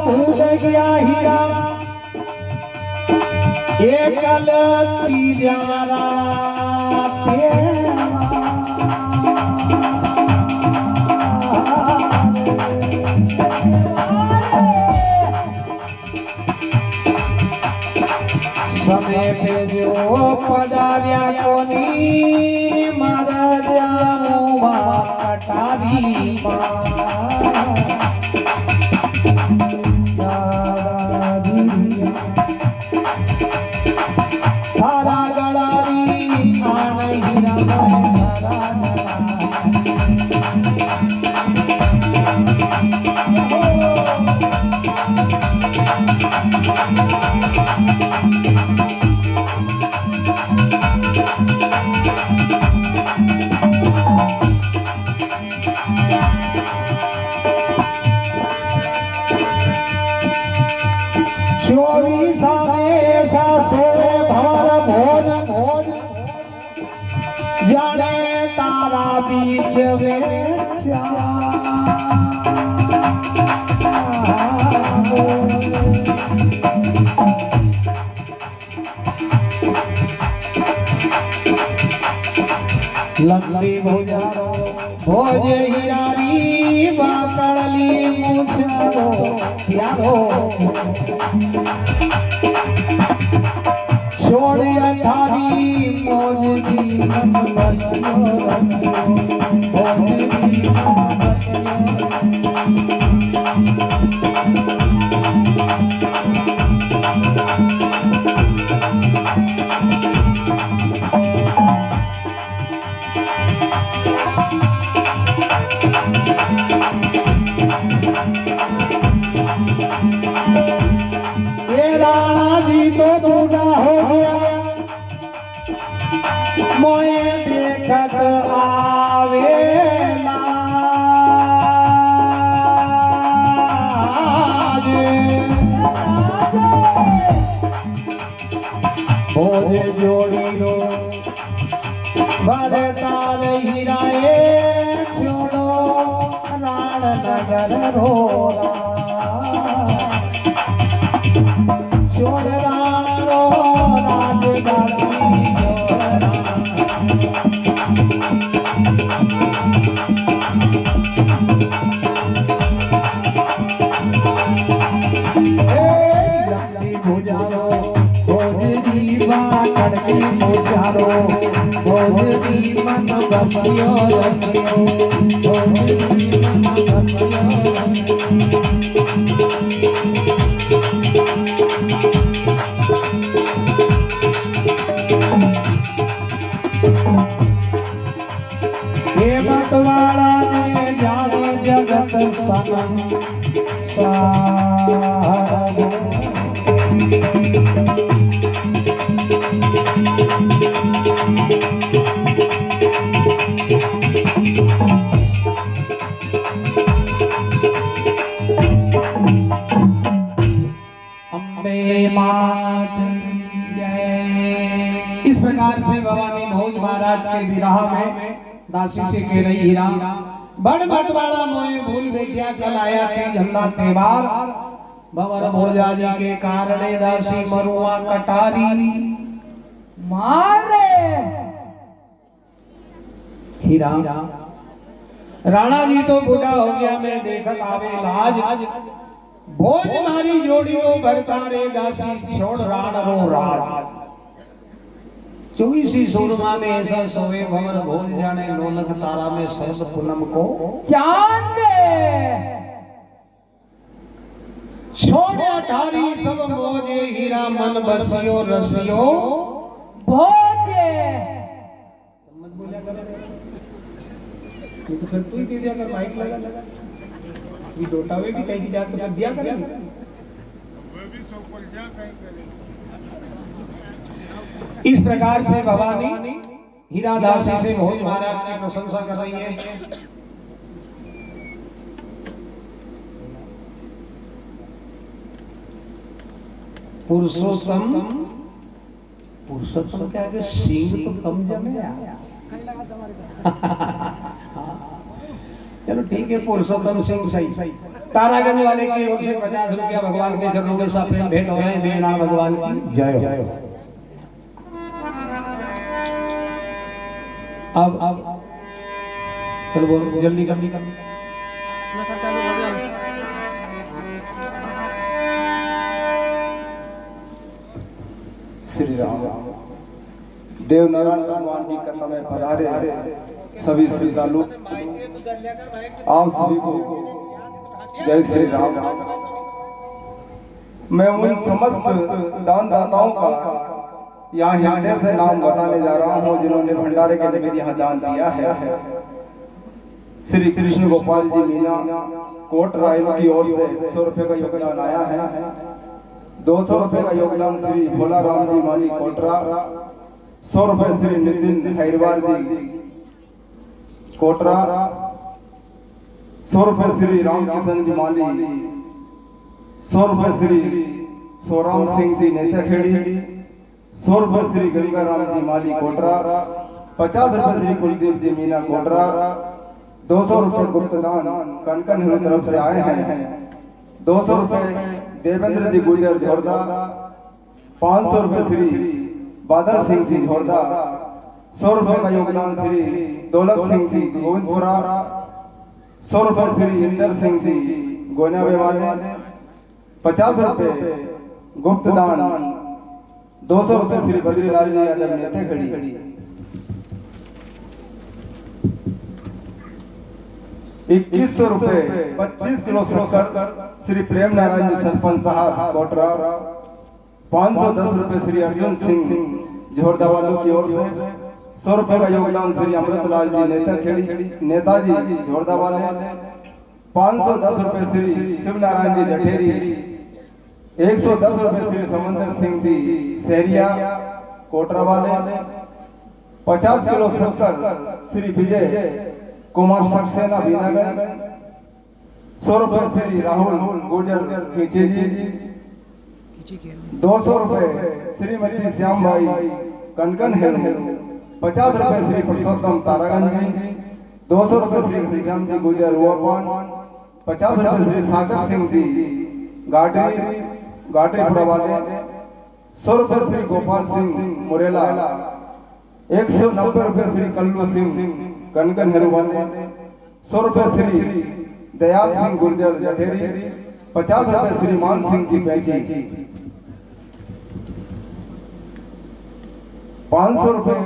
S1: भूल गया हीरा एक गलती जारा समय पे जो पदारिया कोनी मारा जाऊं कटारी सारा गलारी आने हीरा जाने तारा बीच में लंबी भुजारो भोज हिरारी बाकड़ली मुछारो यारो छोड़ अठारी मौज दी मन बसियो रसियो मौज दी मन राणा जी तो बूढ़ा हो गया मोए देखत आवेला भोज जोड़ी रो भरताल हिराए छोड़ो राण नगर रोरा छोड़ राण रो राजदासी लंबी भुजारो भोज दीवा कड़की मुझारो भोज दी मन बसियो रसियो भोज दी मन बसियो मतवाला ने जाने जगत सनम सारो अम्बे मात जय। इस प्रकार से भवानी भोज महाराज के विराह में दासी से कह रही हीरा बड़ बटवाड़ा मोए भूल बैठिया कल आया थे झल्ला तेवार भवर भोजा जी के कारणे दासी मरुआ कटारी
S2: मारे
S1: हीरा राणा जी तो बूढ़ा हो गया मैं देखत आवे लाज भोज मारी जोड़ी रो भरतारे दासी छोड़ राण रो राज चौबीसी सूरमा में ऐसा सोए भंवर भोज जाने लोलक तारा में सरस पूनम को
S2: चांद
S1: छोड़ अठारी सब मोजे हीरा मन बसियो रसियो
S2: भोजे
S1: मत बोलिया करे तो फिर तू ही दे दिया कर माइक लगा ये डोटावे भी कहीं की जाकर तो दिया करे वो भी सो पर जा कहीं करे। इस प्रकार से भवानी हीरा दासी से भोज महाराज की प्रशंसा कर रही है। पुरुषोत्तम पुरुषोत्तम क्या है सिंह तो कम जमे चलो ठीक है पुरुषोत्तम सिंह सही तारागंज वाले की ओर से 50 रुपया भगवान के चरणों में सब प्रेम भेंट हो रहे हैं। देवनाथ भगवान की जय जय। अब चलो बोल जल्दी कर
S3: श्री राम देवनारायण भगवान की कथा में पधारे सभी श्रद्धालु आप सभी को जय श्री राम। मैं उन समस्त दानदाताओं का यहाँ हृदय से नाम बताने जा रहा हूँ जिन्होंने भंडारे के निमित्त यहाँ दान दिया है। श्री कृष्ण गोपाल जी मीना कोटरा की ओर से 100 रुपये का योगदान आया है। 200 रुपये का योगदान श्री भोला राम जी माली कोटरा, 100 रुपये श्री नितिन हैरवार जी कोटरा, 100 रुपये श्री रामकिशन जी माली, 100 रुपये श्री सोराम सिंह जी नेता खेड़ी, 100 रुपये श्री गंगा राम जी माली कोटरा, 50 रुपये श्री कुलदीप जी मीना कोटरा, 200 रुपये गुप्तदान कनकन हिल तरफ से आए हैं, 200 रुपये देवेंद्र जी गुजर झोरदा, 500 रुपये श्री बादल सिंह जी झोरदा, 100 रुपए का योगदान श्री दौलत सिंह जी गोविंदपुरा, 100 रुपए श्री इंदर सिंह जी गोन्यावे वाले, 50 रुपए गुप्त दान, 200 रुपए श्री बद्रीलाल जी यादव नेते खड़ी, 2100 रुपए 25 किलो शक्कर श्री प्रेम नारायण जी सरपंच साहब कोटरा, 510 रुपए श्री अर्जुन सिंह जोहरदा वालों की ओर से, 100 रुपए का योगदान श्री अमृतलाल जी नेताजी जोहरदा वाले, 510 रुपए श्री शिव नारायण जी जठेरी, 110 रुपए श्री समंदर सिंह जी सहरिया कोटरा वाले, 50 किलो शक्कर श्री विजय कुमार सक्सेना बीनागंज, 100 रुपए श्री राहुल गुर्जर खींची जी, 200 रुपए श्रीमती श्याम भाई कनकन है, 50 रुपए श्री पुरुषोत्तम तारागंज जी, 200 रुपए श्री श्याम जी गुजर रुआपान, 50 रुपए श्री सागर सिंह जी गाटरीपुरा वाले, 100 रुपए श्री गोपाल सिंह मुरेला, 190 रुपए श्री कल्लू सिंह कनकन हेरू वाले, 100 रुपए श्री दयाल सिंह गुर्जर जठेरी, 50 रुपए श्री मान सिंह जी पैची, 500 रुपए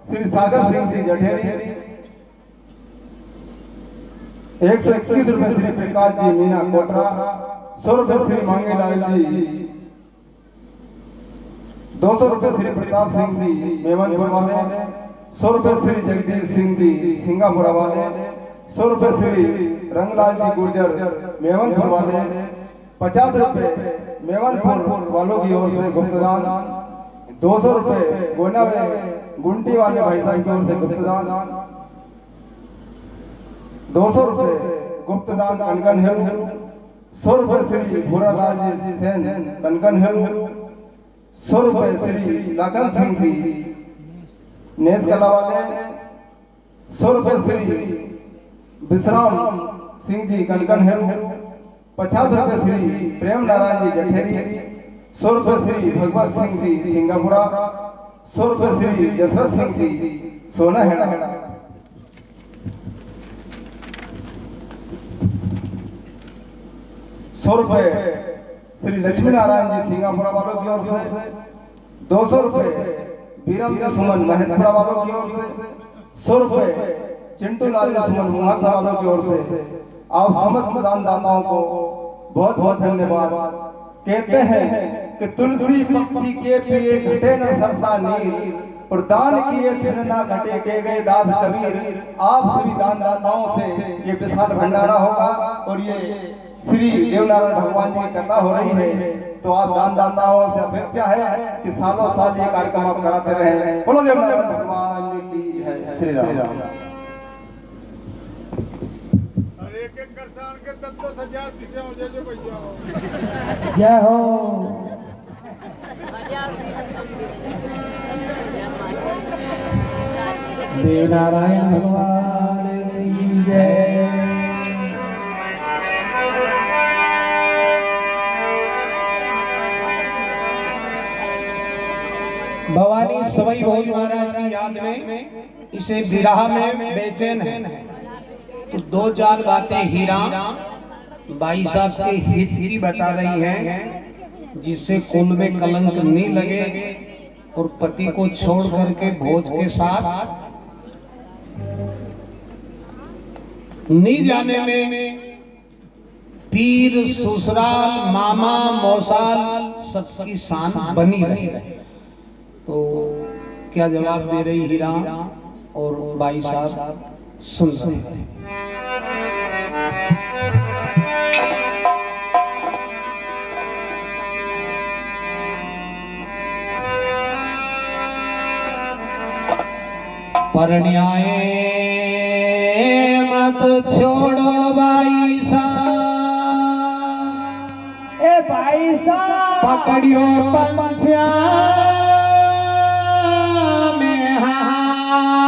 S3: श्री सागर सिंह जी जठेरी, 121 रुपए श्री प्रकाश जी मीना कोटरा, 100 रुपए श्री मांगेलाल जी, 200 रुपए श्री प्रताप सिंह जी मेमनपुर वाले, 100 रुपए श्री जगदीश सिंह जी सिंगापुरा वाले, 100 रुपए श्री रंगलाल जी गुर्जर मेमनपुर वाले, 50 रुपए मेमनपुर वालों की ओर से गुप्तदान, 200 रुपए गोनावे गुंटी वाले भाई साहब की ओर से गुप्तदान, 200 रुपए गुप्तदान कनकन हेरू, 100 रुपए श्री भूरालाल जी सेन कनकन हेरू, 100 रुपए श्री लाखन सिंह जी नेस कला वाले, 100 रुपए श्री विश्राम सिंह जी कनकन हेरू, 50 रुपए श्री प्रेम नारायण जी जठेरी, 100 रुपए श्री भगवत सिंह जी सिंगापुरा, 100 रुपए श्री दशरथ सिंह जी सोना हेड़ा, 100 रुपए श्री लक्ष्मी नारायण जी सिंगापुरा वालों की ओर से, 200 रुपए बीरम जी सुमन महेशपुरा वालों की ओर से, 100 रुपए चिंटू लाल सुमन मुहासा वालों की ओर से। आप समस्त दानदाताओं को बहुत बहुत धन्यवाद। कहते हैं कि तुलसी पक्षी के पिए घटे न सरसा नीर, और दान किए फिर ना घटे के गए दास कबीर। आप सभी दानदाताओं से ये विशाल भंडारा होगा और ये श्री देवनारायण भगवान जी की कथा हो रही है, तो आप दानदाताओं से अपेक्षा है कि सालों साल ये कार्यक्रम आप कराते रहे। बोलो देवनारायण भगवान जी की जय। श्री राम।
S4: एक एक किसान के 10,000 दिखे हो जय भैया हो।
S2: जय हो।
S1: देवनारायण भगवान की जय। भवानी सवई भोज महाराज की याद में इसे विराह में बेचैन है, तो दो चार बातें हीरा भाई साहब के हित की बता रही हैं, जिससे कुल में कलंक नहीं लगे और पति को छोड़ करके भोज के साथ नहीं जाने में पीर ससुराल मामा मौसाल सबकी शान बनी रही। तो क्या जवाब दे रही हीरा और भाई साहब सुन रहे हैं। परण्याए मत छोड़ो भाई साहब,
S2: ए भाई साहब
S1: पकड़ियो पंछिया में हाथ,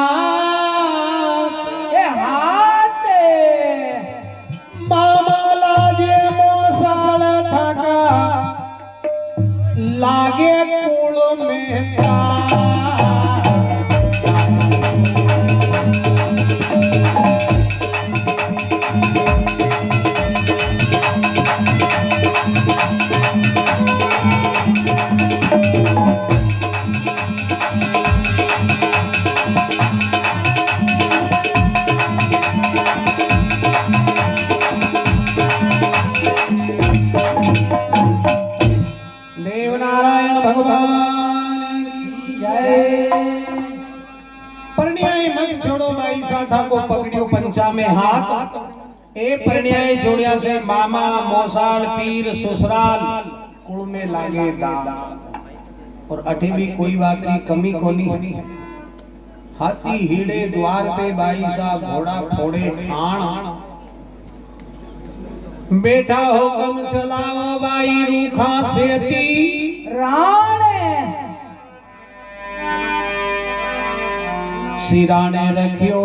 S2: ए हाथ
S1: मामा लागे मोसाल थका लागे कूड़ में था को पकड़ियो पंचा में हाथ ए परिणय जोड़िया से मामा मोसाल पीर ससुराल कुल में लागे दाम और अठे भी कोई बात नहीं कमी कोनी हाथी हीड़े द्वार पे बाई सा घोड़ा फोड़े ठाण बेटा हुक्म चलाओ बाई रूखा सेती
S2: राणे
S1: सिराने रखियो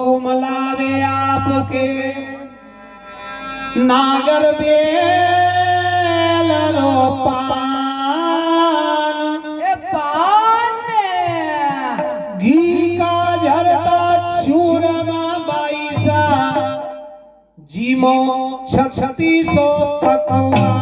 S1: कुमलावे आपके नागर बेल रो पान
S2: ए पाने
S1: घी का झरता चूरमा बाईसा जीमो 3600 पकवान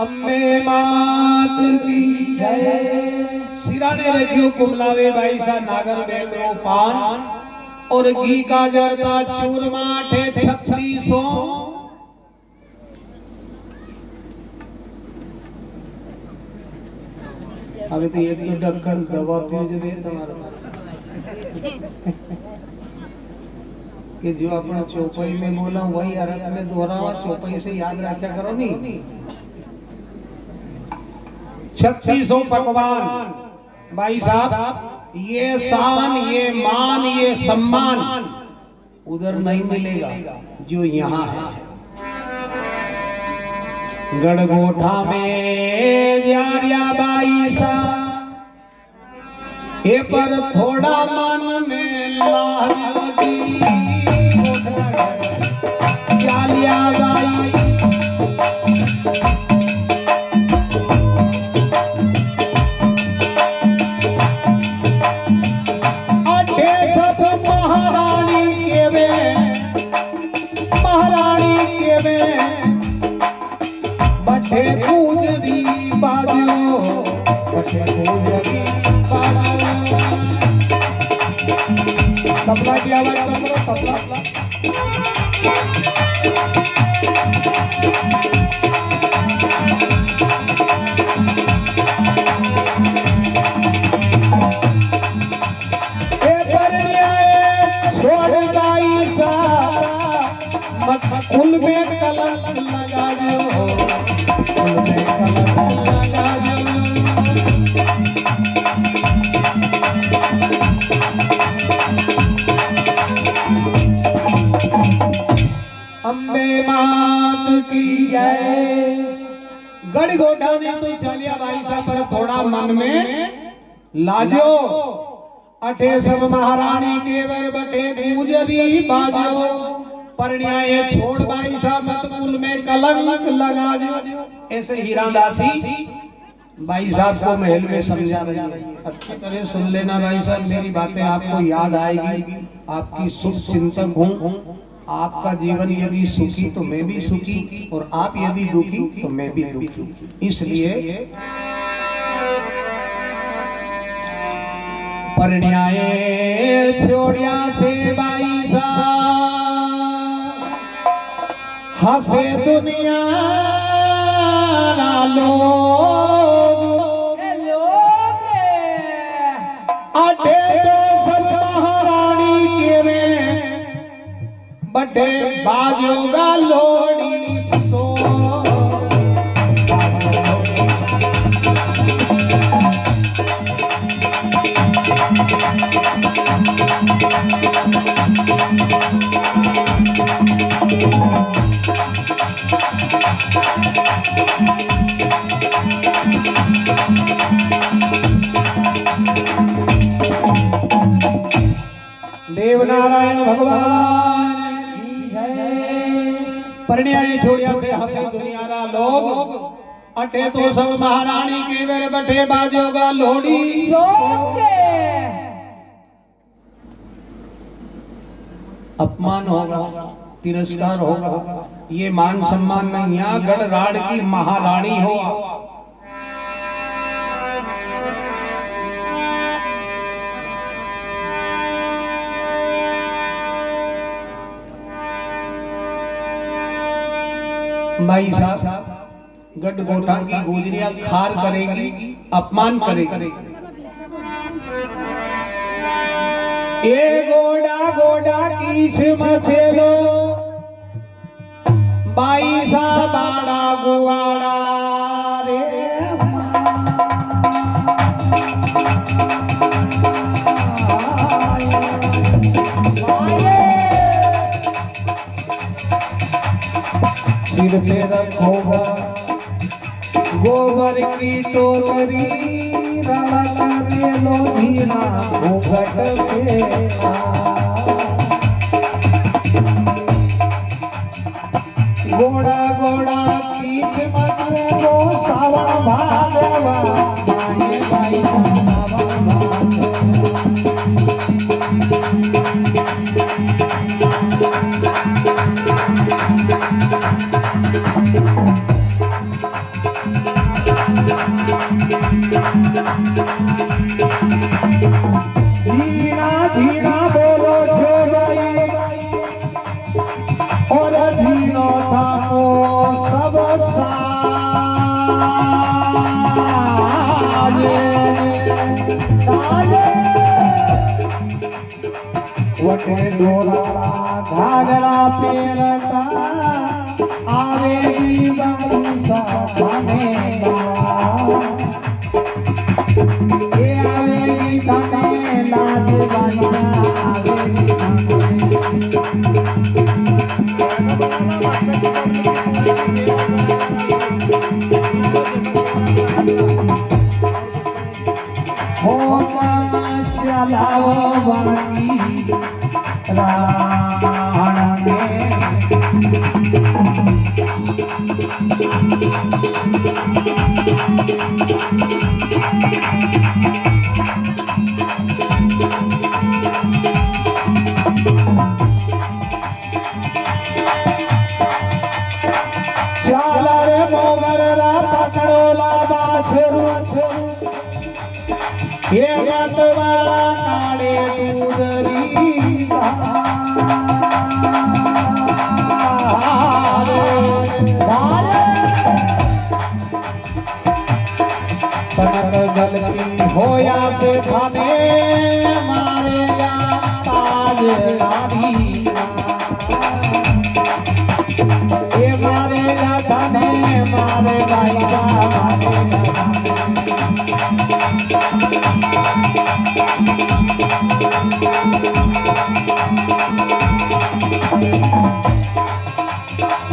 S1: अम्बे मात की
S2: जय
S1: सिराने रखियो कुमलावे बाई सा नागर बेल रो पान और घी का जरता चूरमा ठे 3600 अभी तो एक तो ढक्कन दवा पियो जो दे तुम्हारा कि जो अपना चौपाई में बोला वही अर्थ में दोहरावा चौपाई से याद रखा करो नहीं 3600 पकवान भाई साहब ये शान ये मान ये सम्मान उधर नहीं मिलेगा जो यहाँ है गढ़गोठा में जारिया बाई सा ये पर थोड़ा मन में लालियो दी जालिया बाई बठे गुजरी बाजो बठे गुजरी बाजो तबला की आवाज करो तबला ए परनियाए छोड़ गाई सा मत कुल में कलंक लगा जो अम्बे मात की जय गढ़गोटा ने तो चलिया भाई साहब पर थोड़ा मन में लाजो अठे सब महारानी के वर बटे गुजरी बाजो परण्याए छोड़ भाई साहब मत कुल में कलंक लगा जो ऐसे हीरादासी भाई साहब को महल में समझा रही है अच्छी तरह सुन लेना भाई साहब मेरी बातें आपको याद आएगी आपकी सुख चिंतक हूँ आपका जीवन यदि सुखी तो मैं भी सुखी और आप यदि दुखी तो मैं भी दुखी इसलिए परण्याए छोड़िया से भाई साहब हंसे दुनिया ना लोग अठे तो सब महारानी के में बटे बाजोगा लोड़ी सो देवनारायण भगवान परण्याए छोड़िया से हंसे दुनियारा लोग अटे तो सब महारानी के वे बटे बाजोगा लोड़ी अपमान होगा तिरस्कार होगा। ये मान सम्मान नहीं, यहाँ गढ़राड़ की महारानी हो। भाई साहब गढ़गोटा की गोजरिया खार करेगी, अपमान करेगी। ए गोड़ा गोड़ा कीछ मछेलो बाई सा बाड़ा गुवाड़ा रे सिर पे रखो गोबर की टोकरी रणा करे लोभिना घूंघट पे गोड़ा गोड़ा कीच मत गो सावा भागवा माये बाई सावा धीरा धीरा बोलो छो भाई और धीरो थाको सब साजे वटे डोरा घाघरा पेरता आवेगी बंसा बनेगा ये आवेगी बने लाज बंसा आवेगी हो चलाओ बाकी राण में चाला रे मोगर रा पकड़ोला बाछरू ये मत वाला काड़े दूधरी तनक गलती होया से खाने मारे या ताज नारी ये मारे या खाने मारे भाई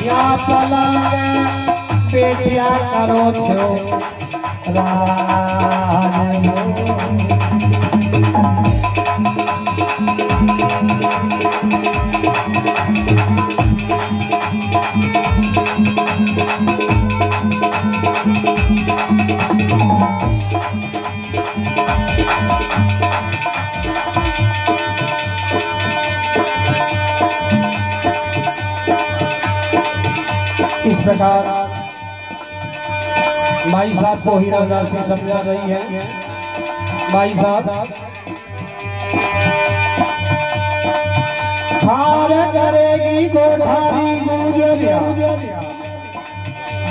S1: या पलंग बेटिया करो छो राज इस प्रकार भाई साहब को हीरा दासी समझा रही है। भाई साहब खार करेगी गोधारी गुजरिया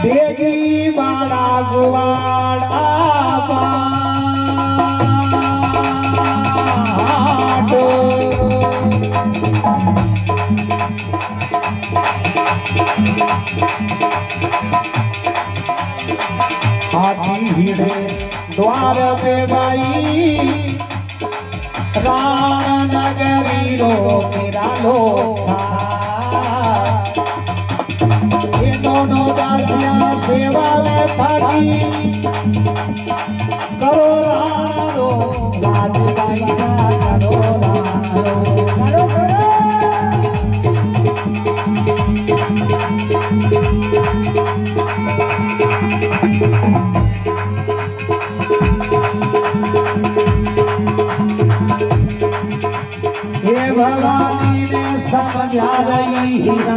S1: देगी बाड़ा गुवाड़ा हाथी भिड़े द्वार पे बाई राण नगरी रो मेरा लोखा ये दोनों दासियां सेवा में भागी करो राण रो लाज बाई सा करो राण रो करो करो ये भवानी ने समझा रही गई हीरा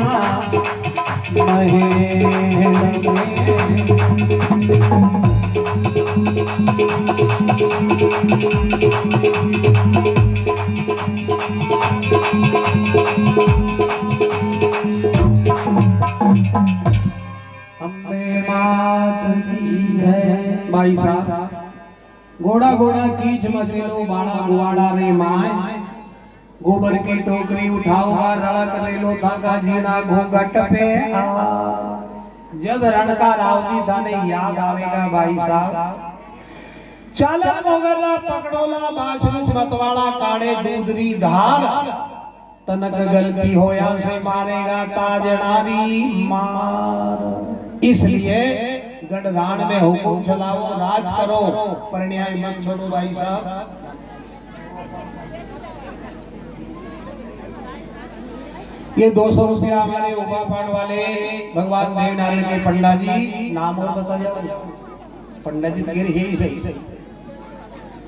S1: महल में। अम्बे मात की जय। भाई साहब घोड़ा घोड़ा कीच मचेलो बाड़ा गुआड़ा रे माय, गोबर की टोकरी उठाऊंगा रड़क रेलो था का जीना घूंघट पे। जब रण का राव जी थाने याद आवेगा भाई साहब, चालक मोगरा पकड़ोला बाशरू मतवाड़ा काड़े दूधरी धार, तनक गलती होया से मारेगा ताजनारी मार। इसलिए गढ़रान में हुकुम चलाओ, राज करो, परिण्याय मत छोड़ो भाई साहब। ये 200 रुपया हमारे उपापाठ वाले भगवान देवनारायण के पंडा जी, नाम और बता जाओ। पंडा जी तो ही सही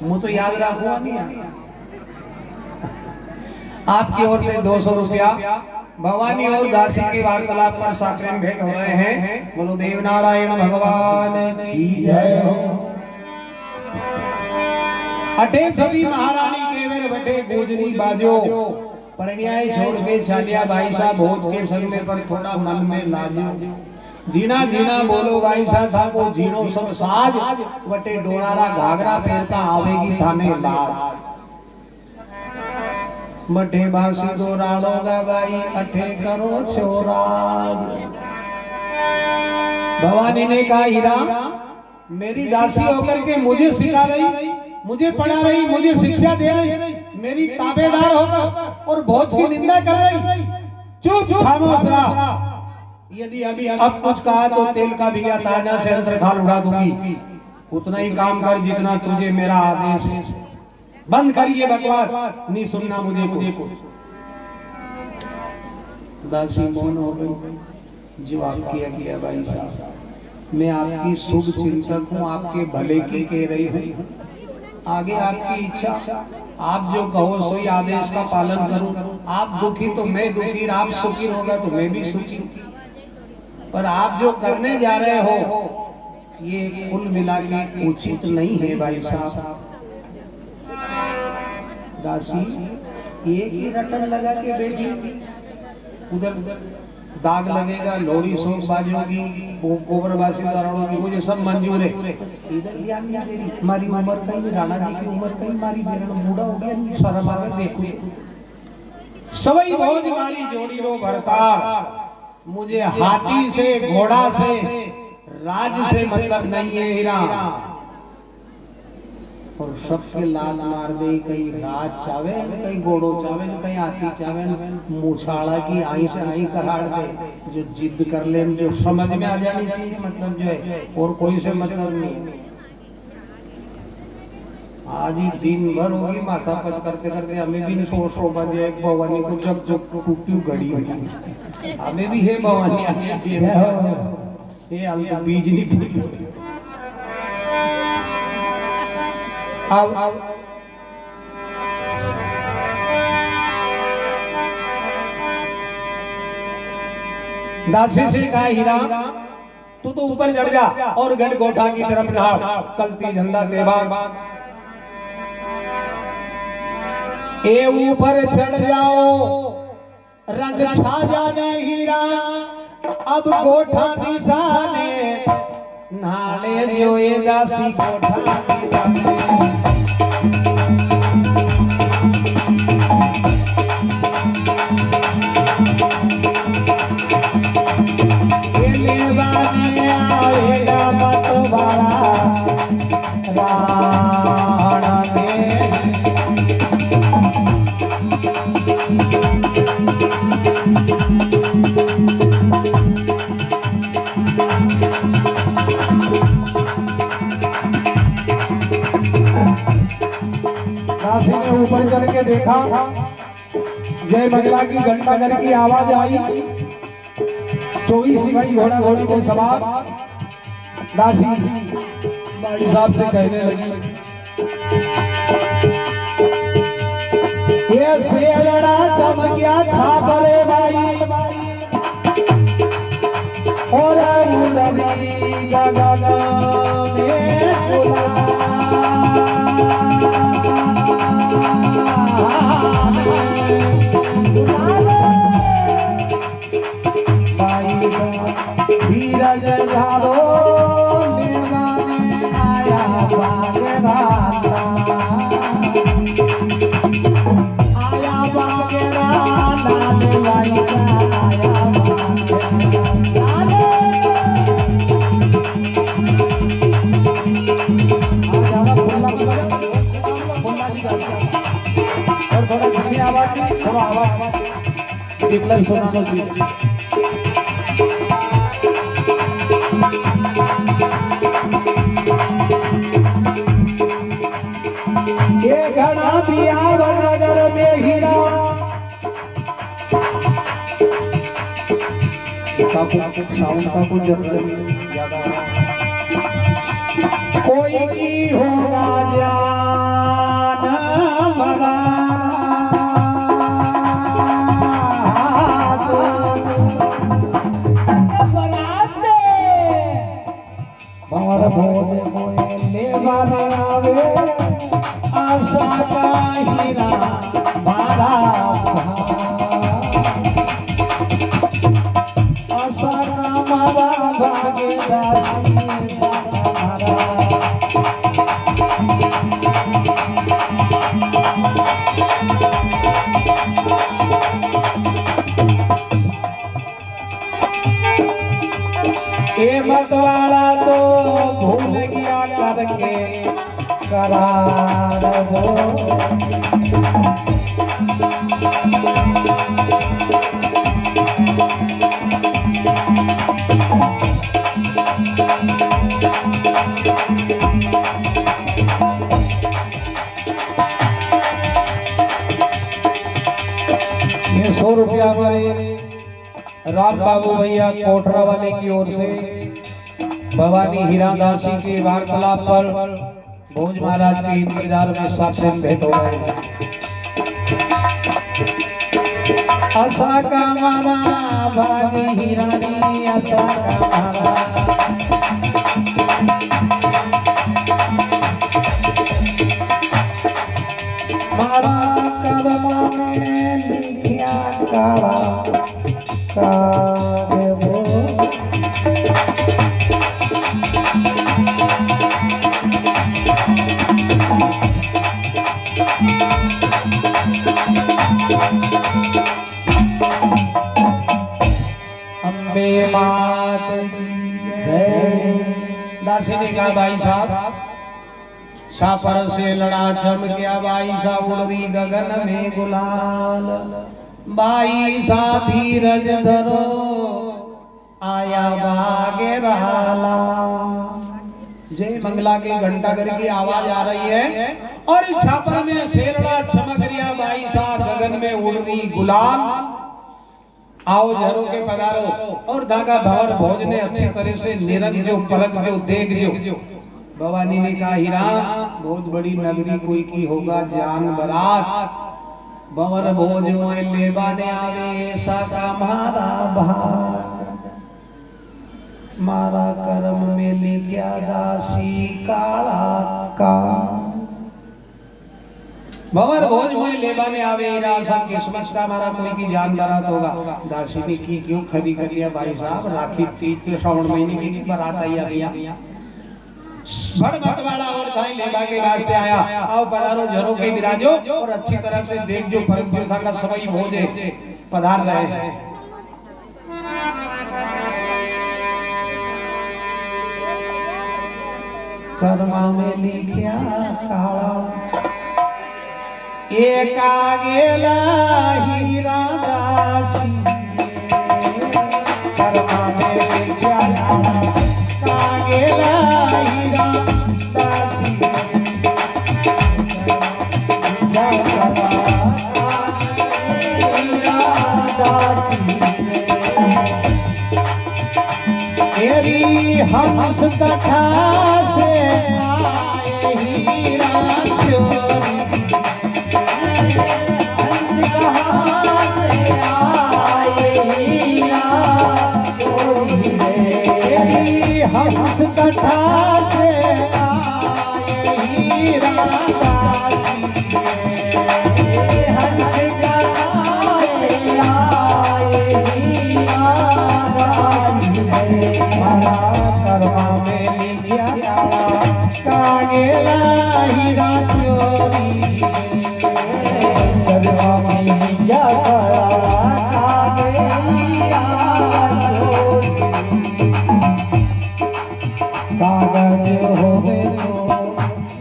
S1: मुँह तो याद रखो नहीं। आपकी ओर से 200 रुपया भवानी और दासी के वार्तालाप पर साक्षी भेंट हो रहे हैं। बोलो देवनारायण भगवान की जय हो। अटे सभी महारानी के मेरे बटे गोजरी बाजो, परिण्याय छोड़ के चालिया भाई साहब भोज के संग में पर थोड़ा मन में लाजो। जीना जीना बोलो भाई साहब था को जीनो सब साज, बटे डोरारा घाघरा फेरता आवेगी थाने लाज। बटे बासी दो राड़ोगा भाई अठे करो छोरा। भवानी ने कहा हीरा मेरी दासी होकर के मुझे सिखा रही, मुझे पढ़ा रही, मुझे शिक्षा दे रही, मेरी ताबेदार होकर और भोज की निंदा कर रही। चुप खामोश रहा। यदि अभी अब कुछ कहा तो तेल का बिया ताना से अंदर खाल उड़ा दूंगी। उतना ही काम कर जितना तुझे मेरा आदेश है। बंद करिए बकवास, नहीं सुनना मुझे कुछ। दासी मौन हो गई। जवाब किया भाई साहब, मैं आपकी शुभ चिंतक हूँ, आपके भले की कह रही हूँ। आगे आपकी इच्छा, आप जो कहो सोई आदेश का पालन करूं। आप दुखी तो मैं दुखी, आप सुखी होगा तो मैं भी सुखी। पर आप जो करने जा रहे हो ये कुल मिला के उचित नहीं है भाई साहब। दासी एक ही रटन लगा के बैठी, उधर दाग लगेगा, लोरी सोच बाजोगी, गोबरबासी दौड़ोगी, मुझे सब मंजूर है। इधर ध्यान नहीं दे रही। हमारी उम्र कहीं, राणा जी की उम्र कहीं, हमारी बेरन बूढ़ा हो गया, शर्म आवे देखो। सवई भोज वाली जोड़ी रो भरतार, मुझे हाथी से घोड़ा से राज से मतलब नहीं है हीरा। और सबके लाल मार दे, कहीं राज चावे, कहीं घोड़ो चावे, कहीं हाथी चावे, मुछाड़ा की आई से आई कराड़ दे। जो जिद कर ले, जो समझ में आ जानी चाहिए, मतलब जो है और कोई से मतलब नहीं। आज ही दिन भर होगी माथा पच करते करते, हमें भी सो बजे भवानी को जब जब टूटी घड़ी हुई, हमें भी है भवानी ये बीज नहीं फूटी। अब दासी से कहा हीरा तू तो ऊपर चढ़ जा और गढ़ कोठा की तरफ नाड़, कलती झंडा देवा ए ऊपर चढ़ जाओ, रंग छा जाने हीरा अब कोठा निशाने, नाले जो ये दासी कोठा निशाने। आवेगा मतवाड़ा राणा के, दासी ने ऊपर चढ़ के देखा, जय मंगला की घंटा घर की आवाज आई। 24 सिपाही घोड़ा घोड़ी पे सवार दासी भाई साहब से कहने लगी, ये शेरड़ा चमकिया छापरे भाई गगन में धीरज धारो आया बागेरा लाल वाइसा आया और थोड़ा धीमी आवाज थोड़ा आवाज डिक्लेयर सुना सकती ये घड़ा बिहार नगर में हीरा साउंड का कुछ ज्यादा कोई की होगा जान मरा बार बोले बोले वाले आवे आशा का हीरा मारा आशा का मारा भागीदारी ये मतवाला तो भूल गया करके करार वो ये 100 रुपया हमारे राम बाबू भैया कोटरा वाले की ओर से भवानी हीरादासी के वार्तालाप पर भोज महाराज के इंतजार में साथ भेंट हो रहे हैं। आशा का मारा भागी हीरानी आशा का मारा कर्म में लिखिया काला अम्बे मात दासी ने कहा भाई साहब सापर से लड़ा चमकिया भाई साहब उड़ रही गगन में गुलाल भाई सा धीरज धरो आया बागेराला। जय मंगला के घंटा घर की आवाज आ रही है और इस छापर में शेरड़ा चमक रिया भाई सा गगन में उड़ रही गुलाल। आओ झरो के पधारो और धागा भवर भोज ने अच्छी तरह से निरंग जो पलक जो देख जो भवानी ने कहा हीरा बहुत बड़ी नगरी कोई की होगा जान बरात भवर भोज मोए लेवाने आवे ऐसा का मारा भाग मारा कर्म में लिखा दासी काला का भवर भोज मोए लेवाने आवे ऐसा किस्मत का मारा कोई की जान बरात होगा। दासी ने की क्यों खरी कर लिया भाई साहब राखी तीज के श्रावण महीने की बारात आई आ गया बड़ मतवाड़ा और थाई लेबा के वास्ते आया। आओ पधारो झरो के विराजो और अच्छी तरह से देख जो परम प्रथा का समय भोजे पधार रहे हैं। कर्मा में लिखिया काला एक गेला हीरा दासी कर्मा में लिखिया गेला हीरा दासी तेरी हंस कथा से आए हीरा चोरी आए हीरा चोरी हंस कथा से आए हीरा दासी हंस कथा से आए हीरा दासी मारा कर्मा में लिखा कागेला हीरा चोरी कर्मा में लिखा कागेला चोरी कागज होवे तो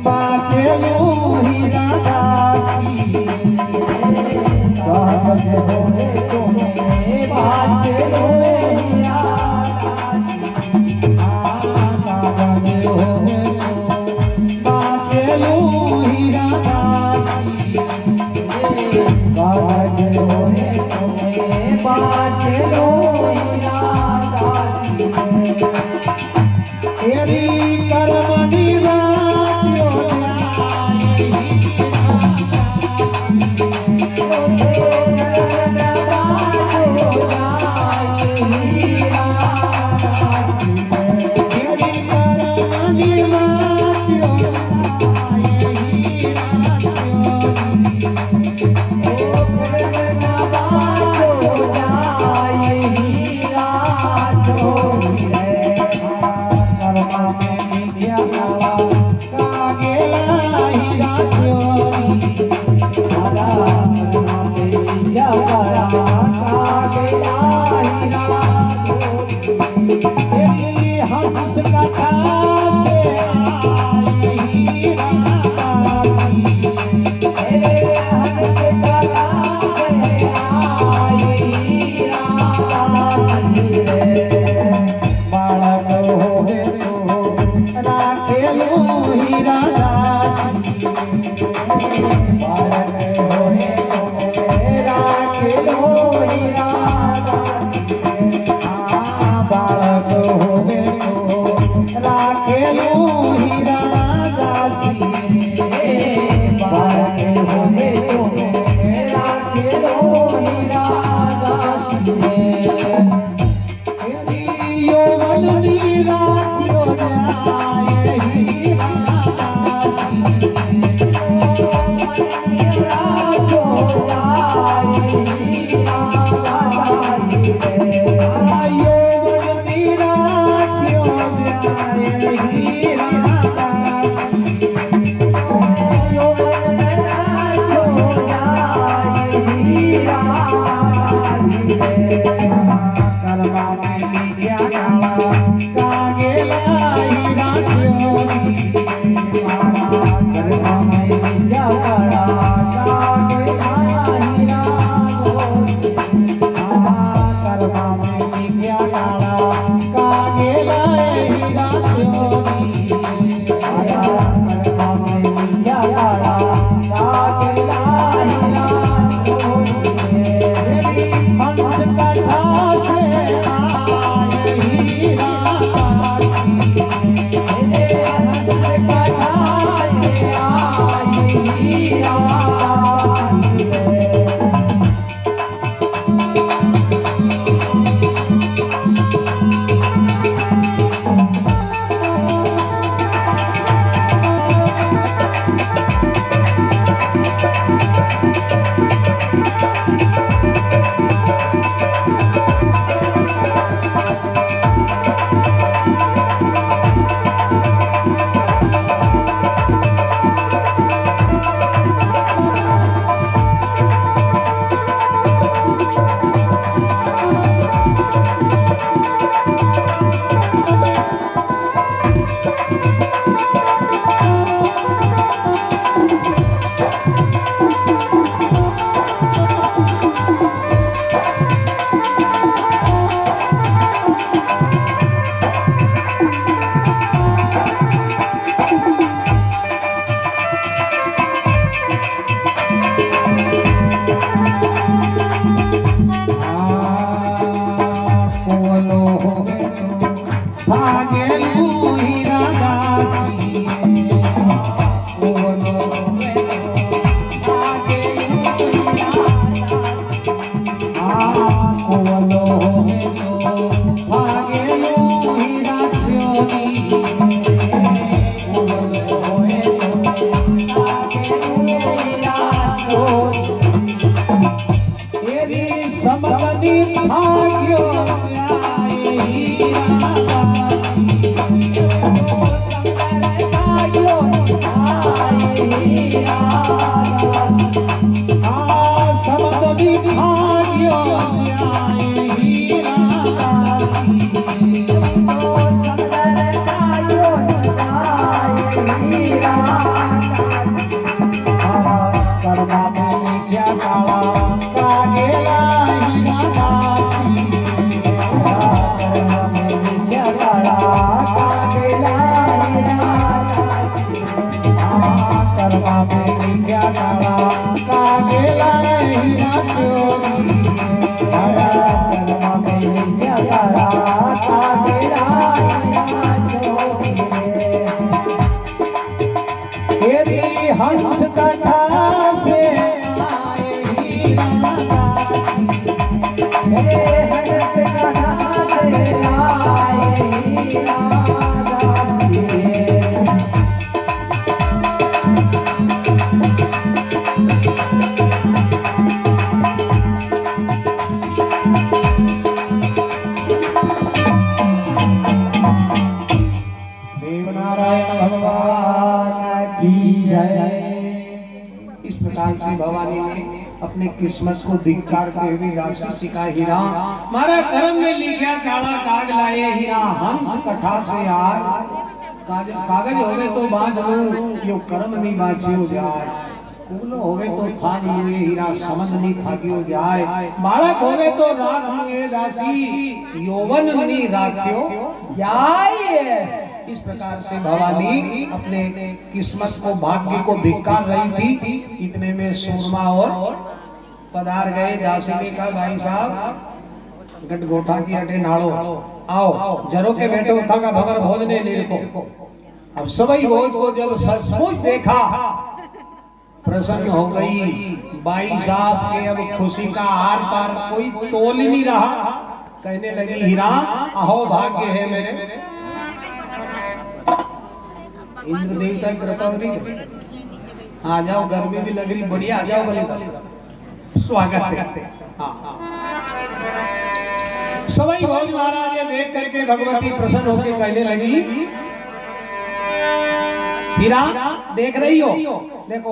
S1: बाटे हीरा दासी कागज होवे तो बाटे हीरा दासी कागज होवे तो बाटे हीरा दासी कागज होवे तो बाटे हीरा दासी तेरी कर्मणी वाक्यो जाए तेरी कर्मणी वाक्यो हंस कथा से आए हीरा दासी हंस कथा से आए हीरा दासी बालक होवे तो राखेलो हीरा दासी बालक होवे तो राखेलो हीरा दासी बालक होवे तो राखेलो हीरा दासी बालक होवे तो राखेलो हीरा दासी तेरी यौवन राखियो जाए हीरा दासी राखियो जाए हीरा दासी यौवन राखियो जाए हीरा दासी यौवन राखियो जाए हीरा दासी कर्मा में लिखा काला कागेला हीरा चोरी मारा कर्मा में लिखा काला कागेला हीरा चोरी कर्मा में लिखा काला कागेला हीरा चोरी मारा कर्मा में लिखा काला कागेला हीरा चोरी हंस कथा से आए हीरा दासी हंस कथा से आए हीरा दासी भागे हीरा भाग्यो आए हीरा दासी समद भाग्यो आए हीरा दासी कर्मा में क्या काला कागेला हीरा दासी कर्मा में क्या काला कागेला कर्मा में क्या काला कागेला हीरा चोरी कर्मा में क्या काला कागेला हीरा चोरी तेरी हंस कथा से आए हीरा दासी हंस कथा से आए हीरा दासी देवनारायण भगवान की जय। इस प्रकार से भवानी ने अपने किस्मत को धिक्कार के हुए राशि सिखा हीरा मारा कर्म में लिखा काला काग लाए हीरा हंस कथा से आए कागज होवे तो बाज लो यो कर्म नहीं बाजियो जाए कूलो होवे तो थाग लिए हीरा समझ नहीं थागियो जाए बालक होवे तो राग हुए दासी यौवन नहीं राख्यो जाए। इस प्रकार से भवानी अपने किस्मत को भाग्य को धिक्कार रही थी। इतने में सूरमा और पधार गए। दासी ने कहा भाई साहब गटगोठा की अटे नाड़ो आओ जरो के बैठे उठा का भवर भोज ने ले को। अब सभी भोज को जब सचमुच देखा प्रसन्न हो गई। भाई साहब के अब खुशी का आर पार कोई तोल ही नहीं रहा। कहने लगी हीरा अहो भाग्य है मेरे इंद्र देवता की कृपा हो रही। आ जाओ गर्मी भी लग रही बढ़िया आ जाओ भले स्वागत करते। हाँ सवाई भोज महाराज ये देख करके भगवती प्रसन्न होकर कहने लगी हीरा देख रही हो देखो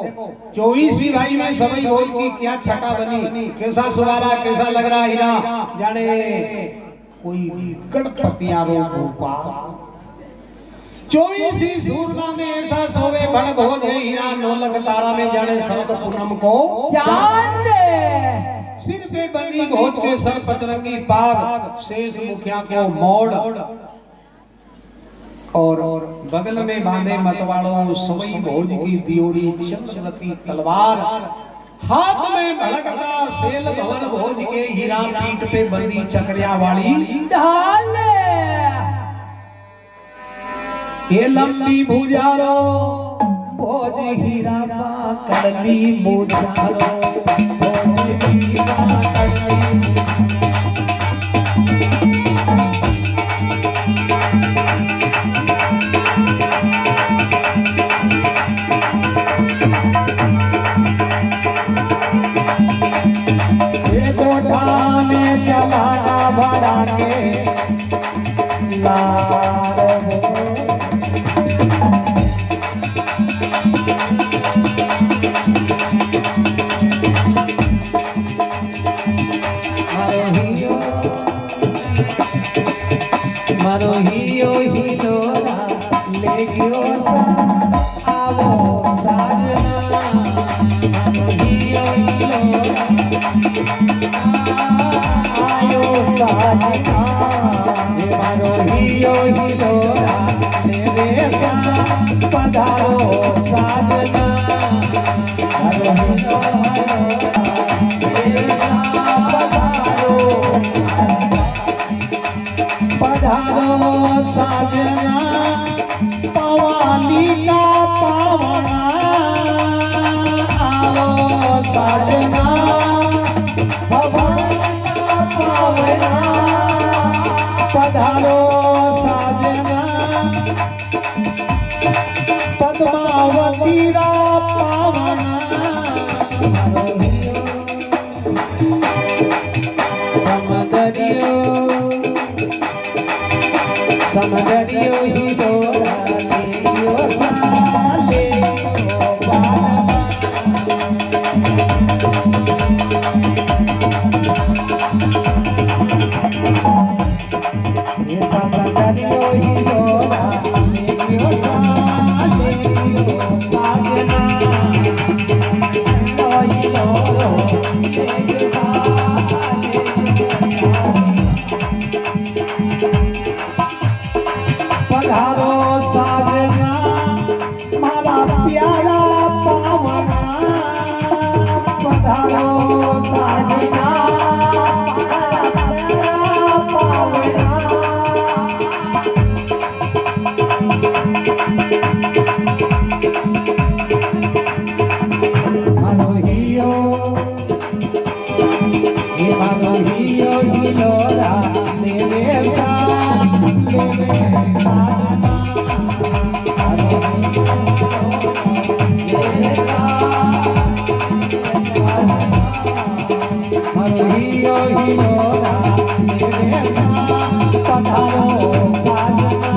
S1: 24 भाई में सवाई भोज की क्या छटा बनी कैसा सुवारा कैसा लग रहा हीरा जाने कोई गणपतियां रूपा 24 सूरमा में ऐसा सोवे बड़ भोज है हीरा नौलख तारा में जाने संत पूनम को चांद सिर पे बंदी भोज के सर पचरंगी पाग शेष मुखिया को मोड़ और बगल में बांधे मतवाड़ों सवई भोज की दियोड़ी चंद्रवती तलवार हाथ में भड़कता सेल भवन भोज के हीरा पीठ पे बंदी चक्रिया वाली ढाल ये लंबी भुजारो भोज हीरा कड़ली भुजारो भोज हीरा कड़ली ये कोठा में चलाना भरा के लार मारो हियो हिलोरा ले गयो सा आवो साजना मारो हियो हिलोरा आयो साजना मारो हियो हिलोरा ले सा पधारो साजना मारो हियो हिलोरा पधारो पधारो साजना पवाली का पावना आओ साजना भवानी का पावना पधारो साजना पद्मावती रा पावना समद समदरियो ही डोरालियो साले ओ बालमा ये समदरियो ही डोरालियो साले ओ साजना पधारो साजना मारा प्यारा पावना पधारो साजना मारा प्यारा पावना मनोहियो ये मनोहियो हिलोरा मेरे साथ मेरे साधना मनोहियो हिलोरा मेरे साथ पधारो साधना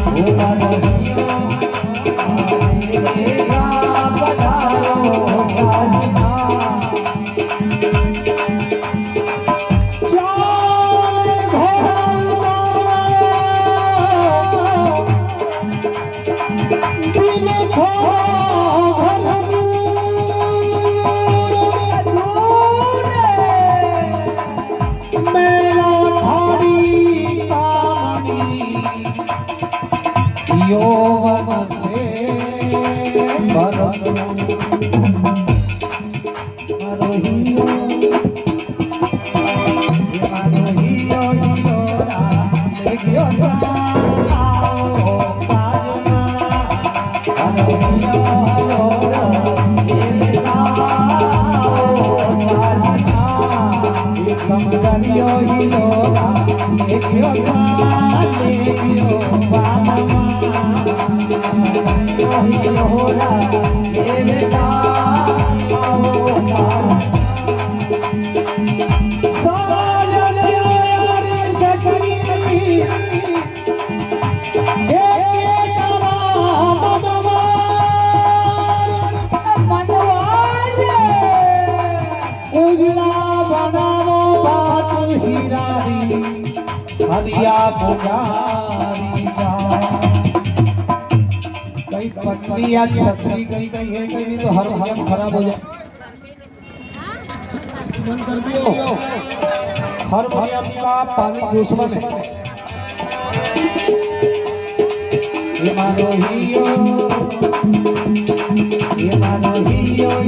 S1: ओ मनोहियो मेरे साथ पधारो साधना यौवन से मनोहियो हिलोरा लेगियो साओ साजना मनोहियो हिलोरा समदरियो हिलोरा लेगियो सालेगियो बालमा हिलोरा लेगा आओ साजन यार सखी एक मनवार उजला बनावो बात हीरारी हरिया पुजारी कई पत्नी या छतरी कहीं कहीं है कहीं तो हर हरम खराब हो जाए बंद कर दियो हर भरियम का पानी दुश्मन है ये मनोहियो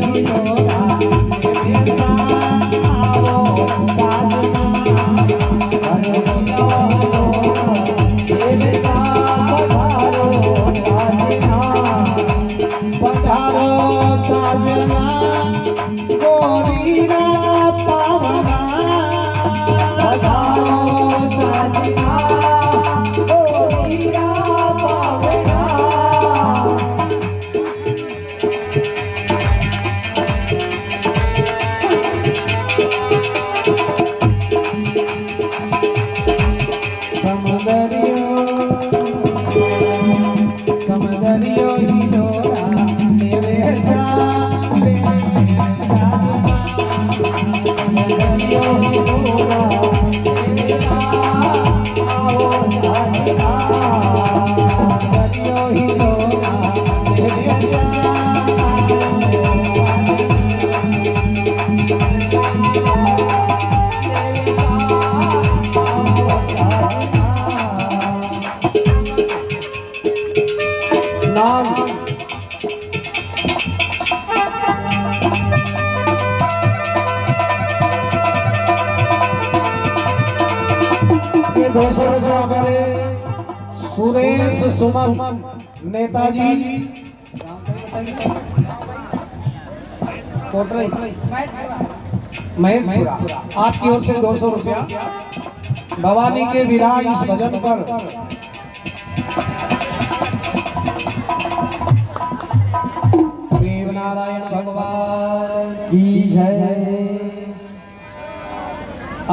S1: हिलोरा मेरे साथ आओ साधना मनोहियो मेरे साथ पधारो साजना गोरीना पावना पधारो साजना गोरीना पावना समदरियो हिलोरा मेरे साथ समदरियो हिलोरा मेरे साथ आओ साजना समदरियो हिलोरा मेरे नाम ये 200 रुपया मेरे सुरेश सुमन नेताजी महेंद्रपुरा आपकी ओर से 200 रुपया भवानी के विराज इस भजन पर नारायण भगवान की जय।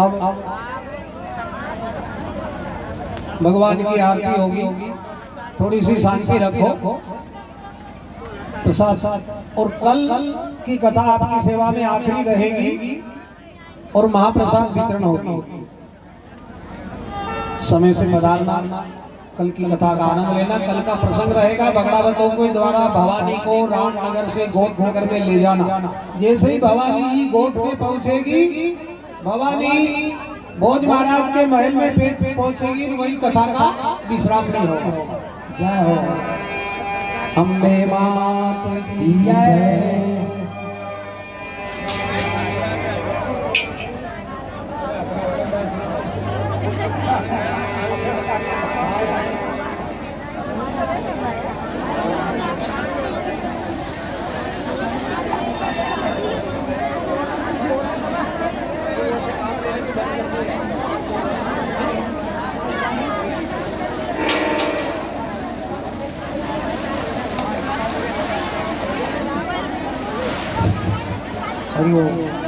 S1: अब भगवान की आरती होगी, थोड़ी सी शांति रखो प्रसाद। और कल की कथा आपकी सेवा में आखिरी रहेगी और महाप्रसाद वितरण होगी। समय से पधारना, कल की कथा का आनंद लेना। कल का प्रसंग रहेगा बगड़ावतों के द्वारा भवानी को रामनगर से गोट नगर में ले जाना। जैसे ही भवानी गोट पे पहुंचेगी, भवानी भोज महाराज के महल में पहुंचेगी, तो वही कथा का विश्राम नहीं होगा।
S2: जय हो
S1: अम्बे मात की
S2: जय।
S1: हरि ओम।